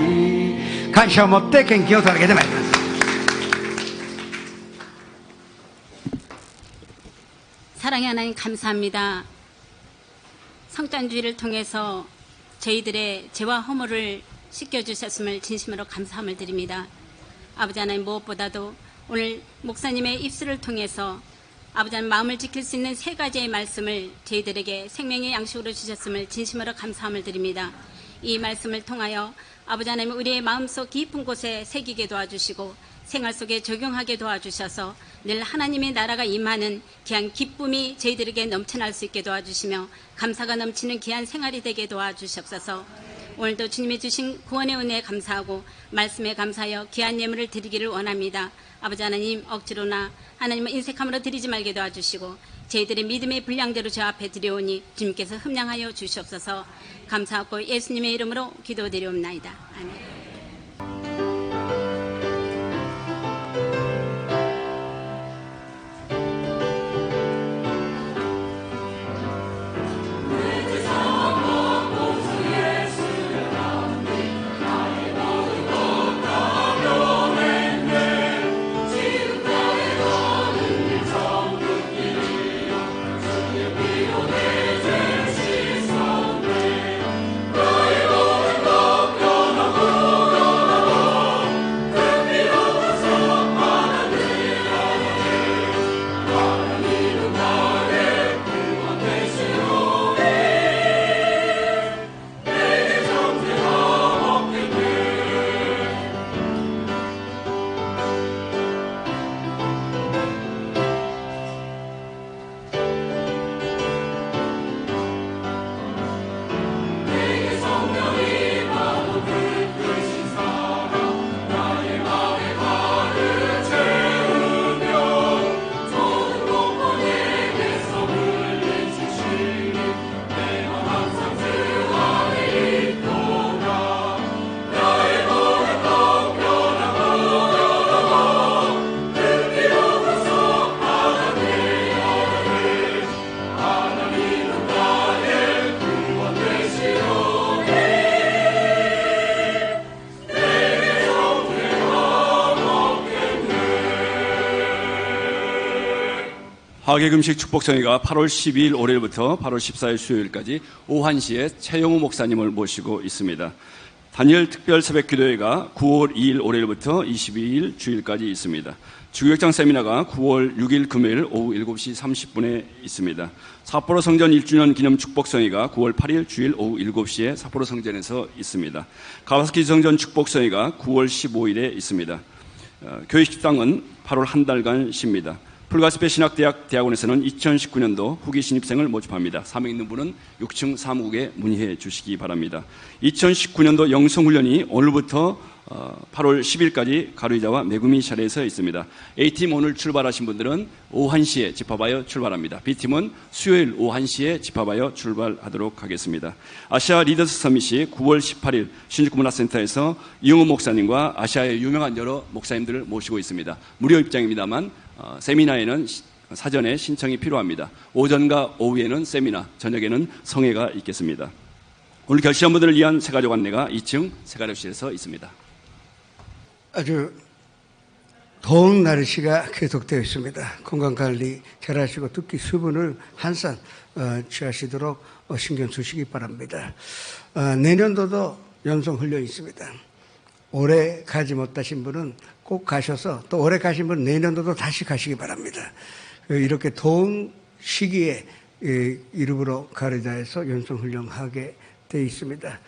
간시와 못대 갱기を捧げてまいります。 사랑의 하나님 감사합니다. 성탄주의를 통해서 저희들의 죄와 허물을 씻겨주셨음을 진심으로 감사함을 드립니다. 아버지 하나님 무엇보다도 오늘 목사님의 입술을 통해서 아버지 하나님 마음을 지킬 수 있는 세 가지의 말씀을 저희들에게 생명의 양식으로 주셨음을 진심으로 감사함을 드립니다. 이 말씀을 통하여 아버지 하나님 우리의 마음속 깊은 곳에 새기게 도와주시고 생활 속에 적용하게 도와주셔서 늘 하나님의 나라가 임하는 귀한 기쁨이 저희들에게 넘쳐날 수 있게 도와주시며 감사가 넘치는 귀한 생활이 되게 도와주시옵소서. 오늘도 주님이 주신 구원의 은혜에 감사하고 말씀에 감사하여 귀한 예물을 드리기를 원합니다. 아버지 하나님 억지로나 하나님은 인색함으로 드리지 말게 도와주시고 저희들의 믿음의 분량대로 저 앞에 드려오니 주님께서 흠량하여 주시옵소서. 감사하고 예수님의 이름으로 기도드리옵나이다. 아멘. 하계금식 축복성회가 8월 12일 월요일부터 8월 14일 수요일까지 오후 1시에 최영우 목사님을 모시고 있습니다. 다니엘 특별 새벽 기도회가 9월 2일 월요일부터 22일 주일까지 있습니다. 주교역장 세미나가 9월 6일 금요일 오후 7시 30분에 있습니다. 삿포로 성전 1주년 기념 축복성회가 9월 8일 주일 오후 7시에 삿포로 성전에서 있습니다. 가와사키 성전 축복성회가 9월 15일에 있습니다. 교회 식당은 8월 한 달간 쉽니다. 풀가스페 신학대학 대학원에서는 2019년도 후기 신입생을 모집합니다. 사명 있는 분은 6층 사무국에 문의해 주시기 바랍니다. 2019년도 영성훈련이 오늘부터 8월 10일까지 가루이자와 메구미 샤레에서 있습니다. A팀 오늘 출발하신 분들은 오후 1시에 집합하여 출발합니다. B팀은 수요일 오후 1시에 집합하여 출발하도록 하겠습니다. 아시아 리더스 서밋이 9월 18일 신주문화센터에서 이용호 목사님과 아시아의 유명한 여러 목사님들을 모시고 있습니다. 무료 입장입니다만 세미나에는 사전에 신청이 필요합니다. 오전과 오후에는 세미나, 저녁에는 성회가 있겠습니다. 오늘 결시한 분들을 위한 새가족 안내가 2층 새가족실에서 있습니다. 아주 더운 날씨가 계속되어 있습니다. 건강관리 잘하시고 특히 수분을 한산 취하시도록 신경 쓰시기 바랍니다. 내년도도 연성훈련이 있습니다. 올해 가지 못하신 분은 꼭 가셔서 또 올해 가신 분은 내년도도 다시 가시기 바랍니다. 이렇게 더운 시기에 일부러 가르자에서 연성훈련하게 되어 있습니다.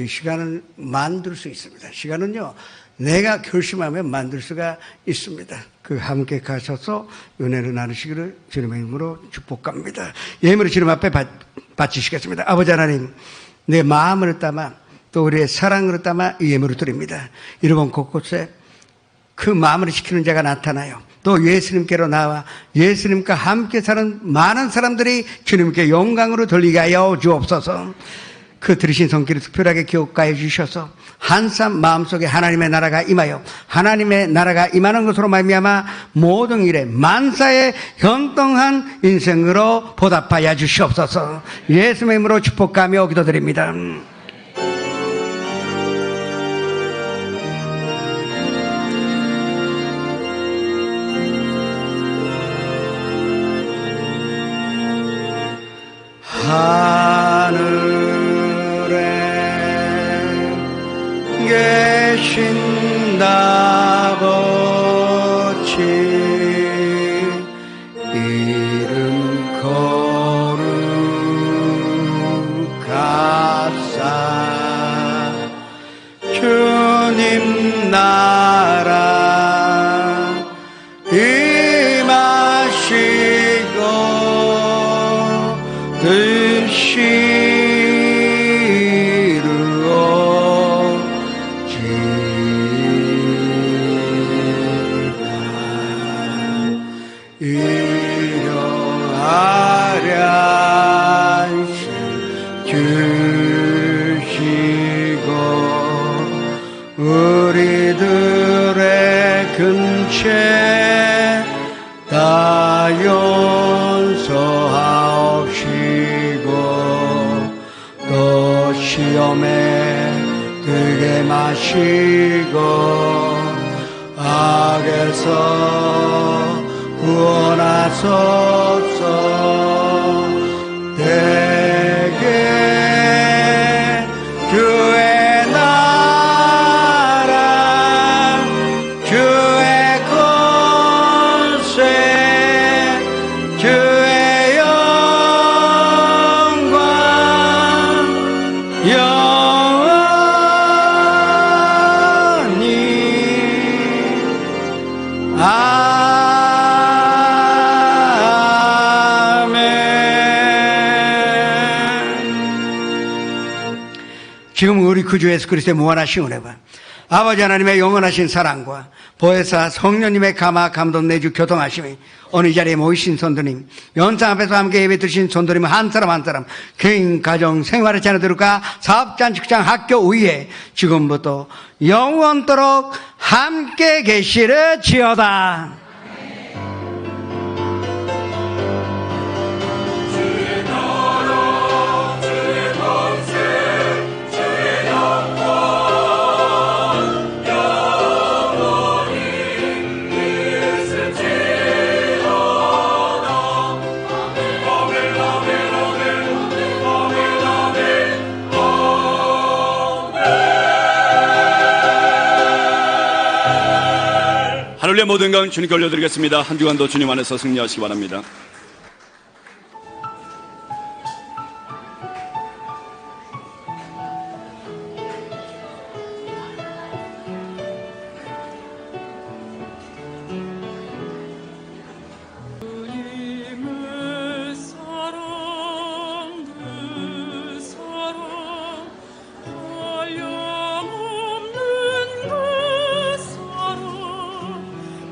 시간을 만들 수 있습니다. 시간은요, 내가 결심하면 만들 수가 있습니다. 함께 가셔서 은혜를 나누시기를 주님의 이름으로 축복합니다. 예물을 주님 앞에 바치시겠습니다. 아버지 하나님, 내 마음을 담아 또 우리의 사랑으로 담아 이 예물을 드립니다. 이번 곳곳에 그 마음을 지키는 자가 나타나요. 또 예수님께로 나와 예수님과 함께 사는 많은 사람들이 주님께 영광으로 돌리게 하여 주옵소서. 그 들으신 손길을 특별하게 기억하여 주셔서 한삼 마음속에 하나님의 나라가 임하여 하나님의 나라가 임하는 것으로 말미암아 모든 일에 만사에 현동한 인생으로 보답하여 주시옵소서. 예수님의 이름으로 축복하며 기도드립니다. 하늘에 계신 아버지 이름 거룩하사 주님 나라 임하시고 우리들의 근처에 다 용서하옵시고 또 시험에 들게 마시고 악에서 구원하소서. 대개 주의 나라 주의 권세 주의 영광 영원히 지금 우리 구주 예수 그리스도의 무한하신 은혜와 아버지 하나님의 영원하신 사랑과 보혜사 성령님의 감화 감동 내주 교통하심이 어느 자리에 모이신 성도님, 연상 앞에서 함께 예배 드리신 성도님 한 사람 한 사람 개인 가정 생활의 자녀들과 사업장 직장 학교 위에 지금부터 영원토록 함께 계시르지어다. 하늘의 모든 강 주님께 올려드리겠습니다. 한 주간도 주님 안에서 승리하시기 바랍니다.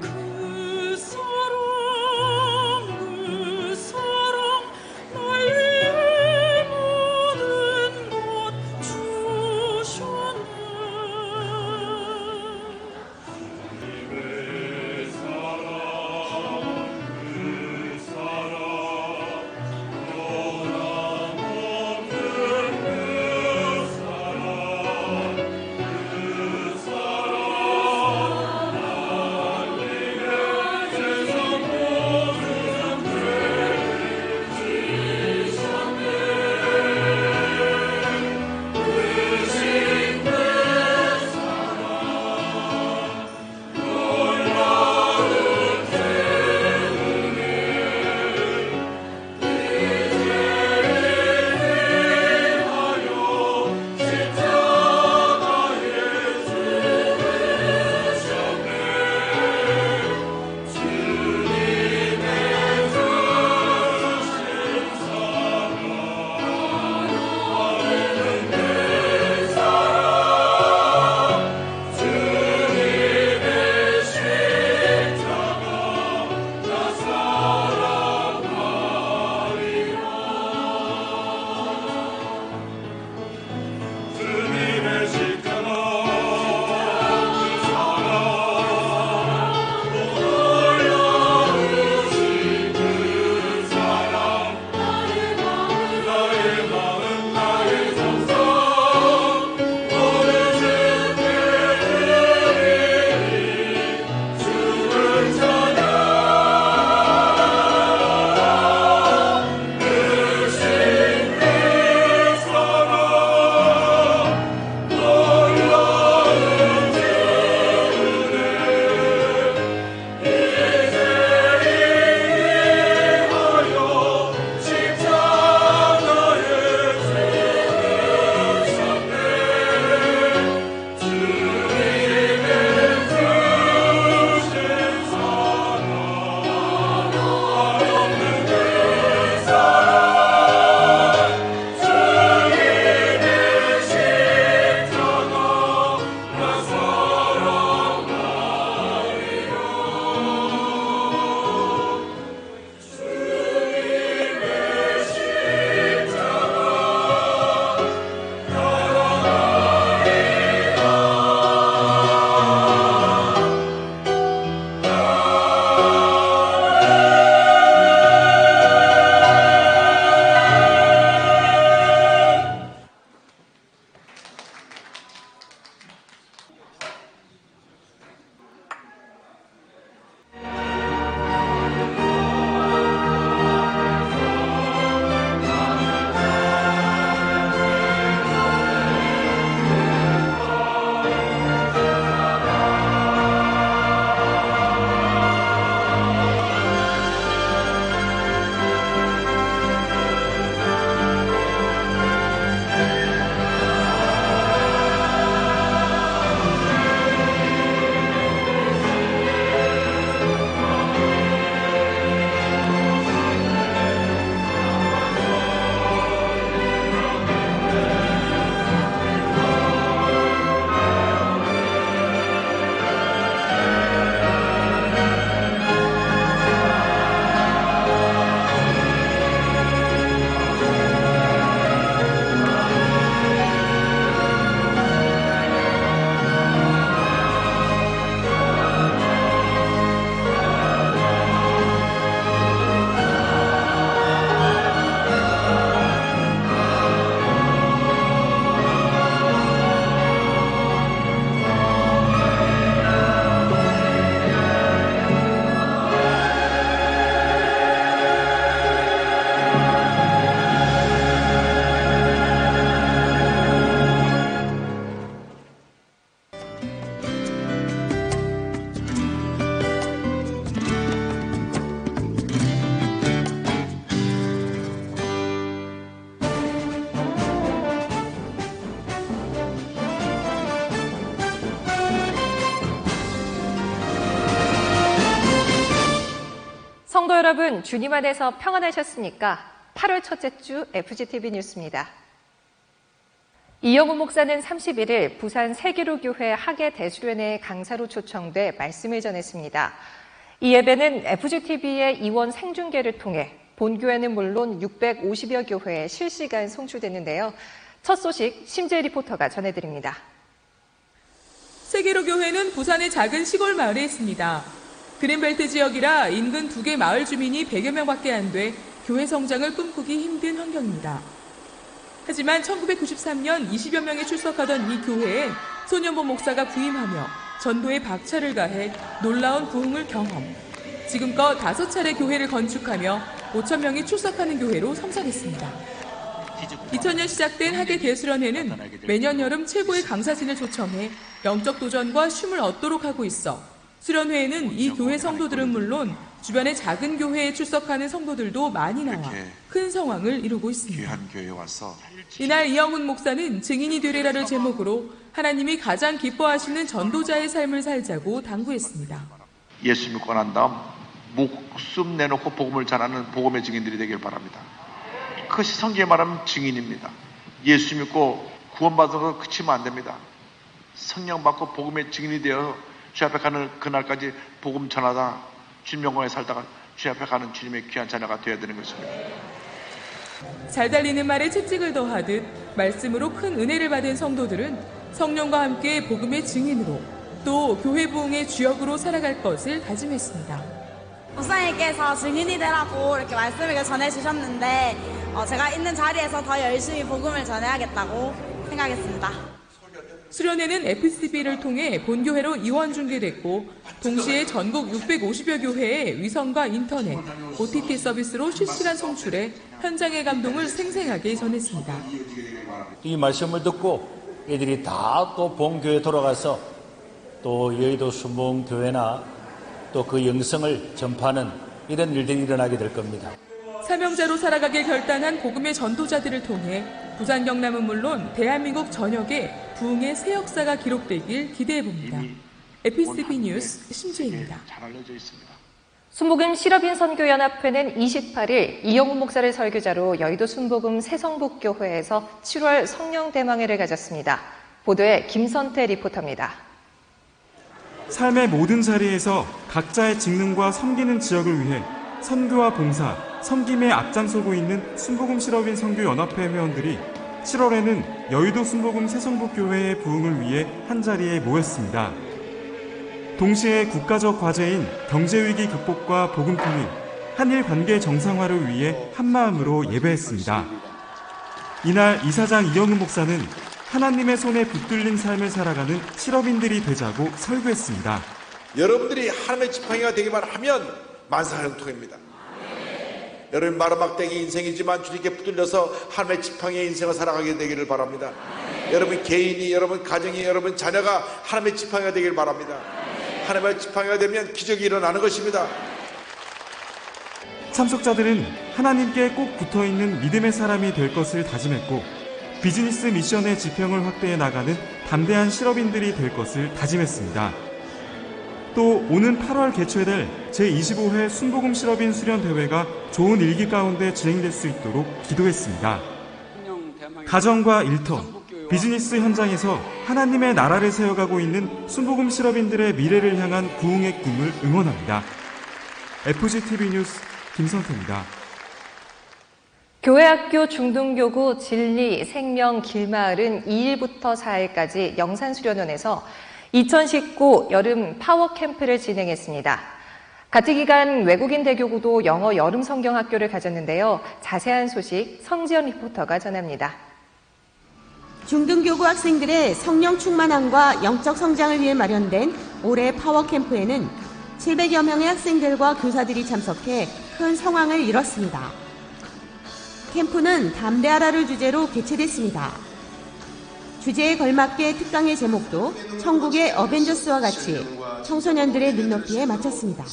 그 사랑 성도 여러분, 주님 안에서 평안하셨습니까? 8월 첫째 주 FGTV 뉴스입니다. 이영훈 목사는 31일 부산 세기로교회 하계 대수련회 강사로 초청돼 말씀을 전했습니다. 이 예배는 FGTV의 이원 생중계를 통해 본교회는 물론 650여 교회에 실시간 송출됐는데요. 첫 소식 심재희 리포터가 전해드립니다. 세계로교회는 부산의 작은 시골 마을에 있습니다. 그린벨트 지역이라 인근 2개 마을 주민이 100여 명밖에 안 돼 교회 성장을 꿈꾸기 힘든 환경입니다. 하지만 1993년 20여 명이 출석하던 이 교회에 손현보 목사가 부임하며 전도에 박차를 가해 놀라운 부흥을 경험. 지금껏 5차례 교회를 건축하며 5천 명이 출석하는 교회로 성장했습니다. 2000년 시작된 하계 대수련회는 매년 여름 최고의 강사진을 초청해 영적 도전과 쉼을 얻도록 하고 있어 수련회에는 이 교회 성도들은 물론 주변의 작은 교회에 출석하는 성도들도 많이 나와 큰 성황을 이루고 있습니다. 이날 이영훈 목사는 증인이 되리라를 제목으로 하나님이 가장 기뻐하시는 전도자의 삶을 살자고 당부했습니다. 예수 믿고 난 다음 목숨 내놓고 복음을 전하는 복음의 증인들이 되길 바랍니다. 그것이 성경에 말하면 증인입니다. 예수 믿고 구원받은 거 그치면 안 됩니다. 성령 받고 복음의 증인이 되어 주 앞에 가는 그날까지 복음 전하다 주님 영광에 살다가 주 앞에 가는 주님의 귀한 자녀가 되어야 되는 것입니다. 잘 달리는 말에 채찍을 더하듯 말씀으로 큰 은혜를 받은 성도들은 성령과 함께 복음의 증인으로 또 교회 부흥의 주역으로 살아갈 것을 다짐했습니다. 목사님께서 증인이 되라고 이렇게 말씀을 전해주셨는데 제가 있는 자리에서 더 열심히 복음을 전해야겠다고 생각했습니다. 수련회는 FCTV를 통해 본교회로 이원 중계됐고 동시에 전국 650여 교회에 위성과 인터넷, OTT 서비스로 실시간 송출해 현장의 감동을 생생하게 전했습니다. 이 말씀을 듣고 애들이 다 또 본교회에 돌아가서 또 여의도 순복음교회나 또 그 영성을 전파하는 이런 일들이 일어나게 될 겁니다. 사명자로 살아가길 결단한 복음의 전도자들을 통해 부산 경남은 물론 대한민국 전역에 부흥의 새 역사가 기록되길 기대해봅니다. FCTV 뉴스 심재희입니다. 순복음 실업인 선교연합회는 28일 이영훈 목사를 설교자로 여의도 순복음 새성북교회에서 7월 성령대망회를 가졌습니다. 보도에 김선태 리포터입니다. 삶의 모든 자리에서 각자의 직능과 섬기는 지역을 위해 선교와 봉사, 섬김에 앞장서고 있는 순복음 실업인 선교연합회 회원들이 7월에는 여의도 순복음 새성북교회의 부흥을 위해 한자리에 모였습니다. 동시에 국가적 과제인 경제위기 극복과 복음 통일, 한일 관계 정상화를 위해 한마음으로 예배했습니다. 이날 이사장 이영훈 목사는 하나님의 손에 붙들린 삶을 살아가는 실업인들이 되자고 설교했습니다. 여러분들이 하나님의 지팡이가 되기만 하면 만사형통입니다. 여러분 마르막대기 인생이지만 주님께 붙들려서 하나님의 지팡이의 인생을 살아가게 되기를 바랍니다. 여러분 개인이, 여러분 가정이, 여러분 자녀가 하나님의 지팡이가 되기를 바랍니다. 하나님의 지팡이가 되면 기적이 일어나는 것입니다. 참석자들은 하나님께 꼭 붙어있는 믿음의 사람이 될 것을 다짐했고 비즈니스 미션의 지평을 확대해 나가는 담대한 실업인들이 될 것을 다짐했습니다. 또 오는 8월 개최될 제25회 순복음 실업인 수련대회가 좋은 일기 가운데 진행될 수 있도록 기도했습니다. 가정과 일터, 비즈니스 현장에서 하나님의 나라를 세워가고 있는 순복음 실업인들의 미래를 향한 부흥의 꿈을 응원합니다. FGTV 뉴스 김선태입니다. 교회학교 중등교구 진리, 생명, 길마을은 2일부터 4일까지 영산수련원에서 2019 여름 파워캠프를 진행했습니다. 같은 기간 외국인 대교구도 영어 여름 성경학교를 가졌는데요. 자세한 소식 성지연 리포터가 전합니다. 중등교구 학생들의 성령 충만함과 영적 성장을 위해 마련된 올해 파워캠프에는 700여 명의 학생들과 교사들이 참석해 큰 성황을 이뤘습니다. 캠프는 담대하라를 주제로 개최됐습니다. 주제에 걸맞게 특강의 제목도 천국의 어벤져스와 같이 청소년들의 눈높이에 맞췄습니다.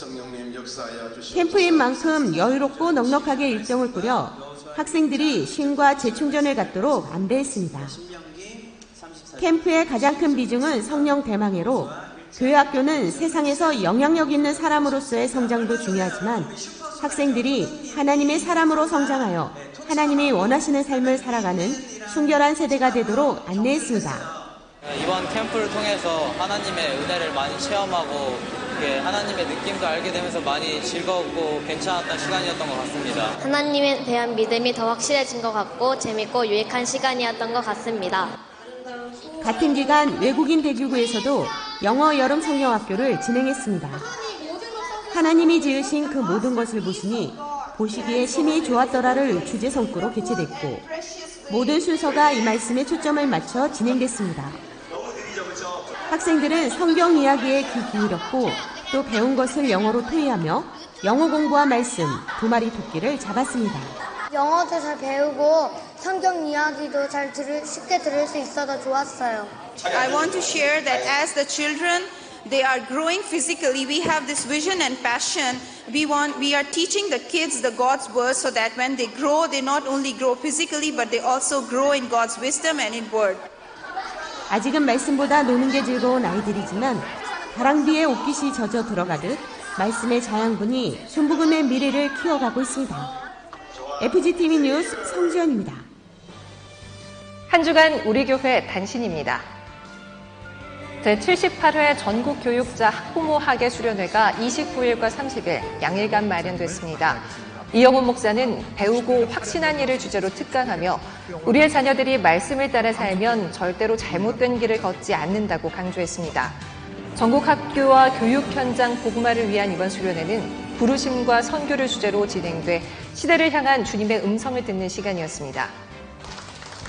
캠프인 만큼 여유롭고 넉넉하게 일정을 꾸려 학생들이 쉼과 재충전을 갖도록 안배했습니다. 캠프의 가장 큰 비중은 성령 대망회로 교회학교는 세상에서 영향력 있는 사람으로서의 성장도 중요하지만 학생들이 하나님의 사람으로 성장하여 하나님이 원하시는 삶을 살아가는 순결한 세대가 되도록 안내했습니다. 이번 캠프를 통해서 하나님의 은혜를 많이 체험하고 하나님의 느낌도 알게 되면서 많이 즐거웠고 괜찮았던 시간이었던 것 같습니다. 하나님에 대한 믿음이 더 확실해진 것 같고 재밌고 유익한 시간이었던 것 같습니다. 같은 기간 외국인 대교구에서도 영어 여름 성경학교를 진행했습니다. 하나님이 지으신 그 모든 것을 보시니 보시기에 심히 좋았더라를 주제 성구로 개최됐고 모든 순서가 이 말씀에 초점을 맞춰 진행됐습니다. 학생들은 성경 이야기에 귀 기울였고 또 배운 것을 영어로 토의하며 영어 공부와 말씀, 두 마리 토끼를 잡았습니다. 영어도 잘 배우고 성경 이야기도 쉽게 들을 수 있어서 좋았어요. I want to share that as the children they are growing physically, we have this vision and passion. We are teaching the kids the God's word so that when they grow, they not only grow physically but they also grow in God's wisdom and in word. 아직은 말씀보다 노는 게 즐거운 아이들이지만 다랑비에 옷깃이 젖어 들어가듯 말씀의 자양분이 순복음의 미래를 키워가고 있습니다. FGTV 뉴스 성지연입니다. 한 주간 우리 교회 단신입니다. 제78회 전국교육자 학부모 학예 수련회가 29일과 30일 양일간 마련됐습니다. 이영훈 목사는 배우고 확신한 일을 주제로 특강하며 우리의 자녀들이 말씀을 따라 살면 절대로 잘못된 길을 걷지 않는다고 강조했습니다. 전국 학교와 교육 현장 복음화를 위한 이번 수련회는 부르심과 선교를 주제로 진행돼 시대를 향한 주님의 음성을 듣는 시간이었습니다.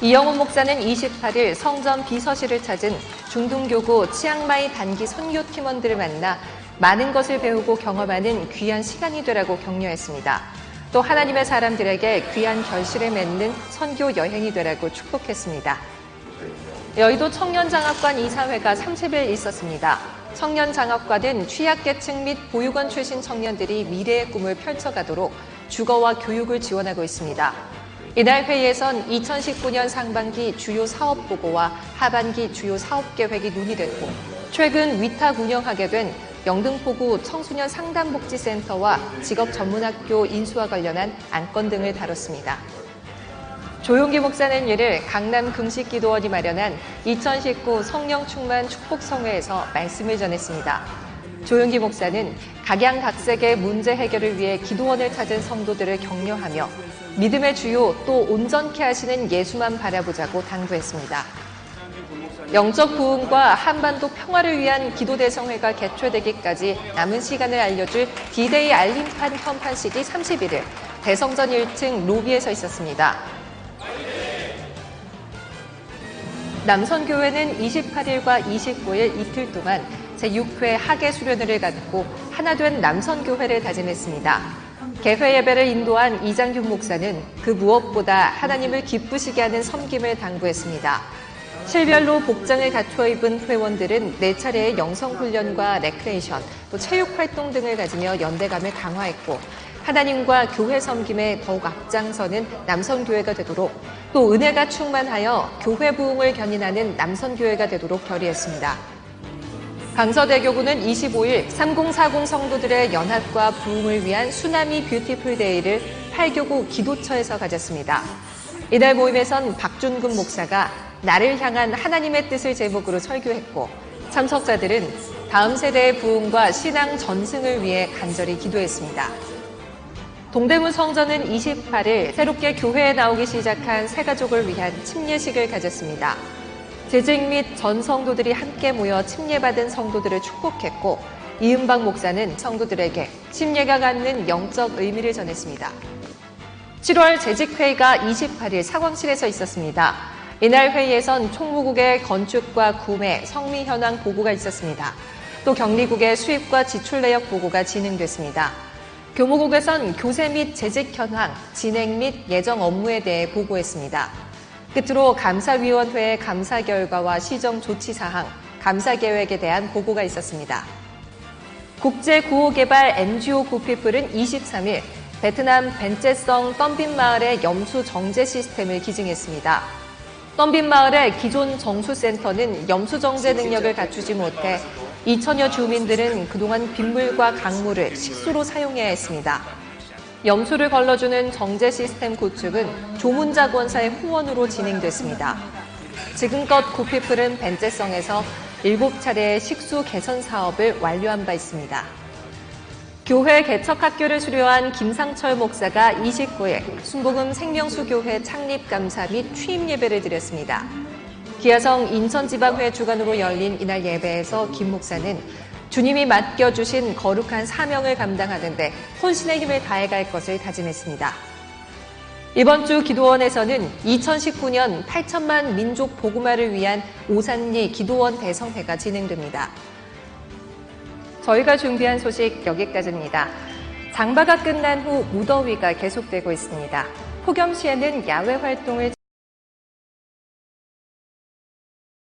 이영훈 목사는 28일 성전 비서실을 찾은 중등교구 치앙마이 단기 선교팀원들을 만나 많은 것을 배우고 경험하는 귀한 시간이 되라고 격려했습니다. 또 하나님의 사람들에게 귀한 결실을 맺는 선교 여행이 되라고 축복했습니다. 여의도 청년장학관 이사회가 30일 있었습니다. 청년장학관은 취약계층 및 보육원 출신 청년들이 미래의 꿈을 펼쳐가도록 주거와 교육을 지원하고 있습니다. 이날 회의에선 2019년 상반기 주요 사업 보고와 하반기 주요 사업 계획이 논의됐고 최근 위탁 운영하게 된 영등포구 청소년 상담복지센터와 직업전문학교 인수와 관련한 안건 등을 다뤘습니다. 조용기 목사는 이를 강남 금식기도원이 마련한 2019 성령 충만 축복성회에서 말씀을 전했습니다. 조용기 목사는 각양각색의 문제 해결을 위해 기도원을 찾은 성도들을 격려하며 믿음의 주요 또 온전케 하시는 예수만 바라보자고 당부했습니다. 영적 부흥과 한반도 평화를 위한 기도대성회가 개최되기까지 남은 시간을 알려줄 D-Day 알림판 현판식이 31일 대성전 1층 로비에서 있었습니다. 남선교회는 28일과 29일 이틀 동안 제6회 학예 수련회를 갖고 하나된 남선교회를 다짐했습니다. 개회 예배를 인도한 이장균 목사는 그 무엇보다 하나님을 기쁘시게 하는 섬김을 당부했습니다. 실별로 복장을 갖춰 입은 회원들은 4차례의 영성훈련과 레크레이션, 또 체육활동 등을 가지며 연대감을 강화했고 하나님과 교회 섬김에 더욱 앞장서는 남선교회가 되도록 또 은혜가 충만하여 교회 부흥을 견인하는 남선교회가 되도록 결의했습니다. 강서대교구는 25일 3040 성도들의 연합과 부흥을 위한 수나미 뷰티풀 데이를 8교구 기도처에서 가졌습니다. 이날 모임에선 박준근 목사가 나를 향한 하나님의 뜻을 제목으로 설교했고 참석자들은 다음 세대의 부흥과 신앙 전승을 위해 간절히 기도했습니다. 동대문 성전은 28일 새롭게 교회에 나오기 시작한 새가족을 위한 침례식을 가졌습니다. 재직 및 전 성도들이 함께 모여 침례받은 성도들을 축복했고 이은박 목사는 성도들에게 침례가 갖는 영적 의미를 전했습니다. 7월 재직회의가 28일 사광실에서 있었습니다. 이날 회의에선 총무국의 건축과 구매, 성미 현황 보고가 있었습니다. 또 경리국의 수입과 지출 내역 보고가 진행됐습니다. 교무국에선 교세 및 재직 현황, 진행 및 예정 업무에 대해 보고했습니다. 끝으로 감사위원회의 감사 결과와 시정 조치 사항, 감사 계획에 대한 보고가 있었습니다. 국제구호개발 NGO 구피플은 23일 베트남 벤체성 덤빈 마을의 염수 정제 시스템을 기증했습니다. 덤빈 마을의 기존 정수센터는 염수 정제 능력을 갖추지 못해 2천여 주민들은 그동안 빗물과 강물을 식수로 사용해야 했습니다. 염소를 걸러주는 정제 시스템 구축은 조문자 권사의 후원으로 진행됐습니다. 지금껏 구피플은 벤제성에서 7차례의 식수 개선 사업을 완료한 바 있습니다. 교회 개척학교를 수료한 김상철 목사가 29일 순복음 생명수교회 창립감사 및 취임 예배를 드렸습니다. 기아성 인천지방회 주관으로 열린 이날 예배에서 김 목사는 주님이 맡겨주신 거룩한 사명을 감당하는 데 혼신의 힘을 다해갈 것을 다짐했습니다. 이번 주 기도원에서는 2019년 8천만 민족 복음화를 위한 오산리 기도원 대성회가 진행됩니다. 저희가 준비한 소식 여기까지입니다. 장마가 끝난 후 무더위가 계속되고 있습니다. 폭염시에는 야외 활동을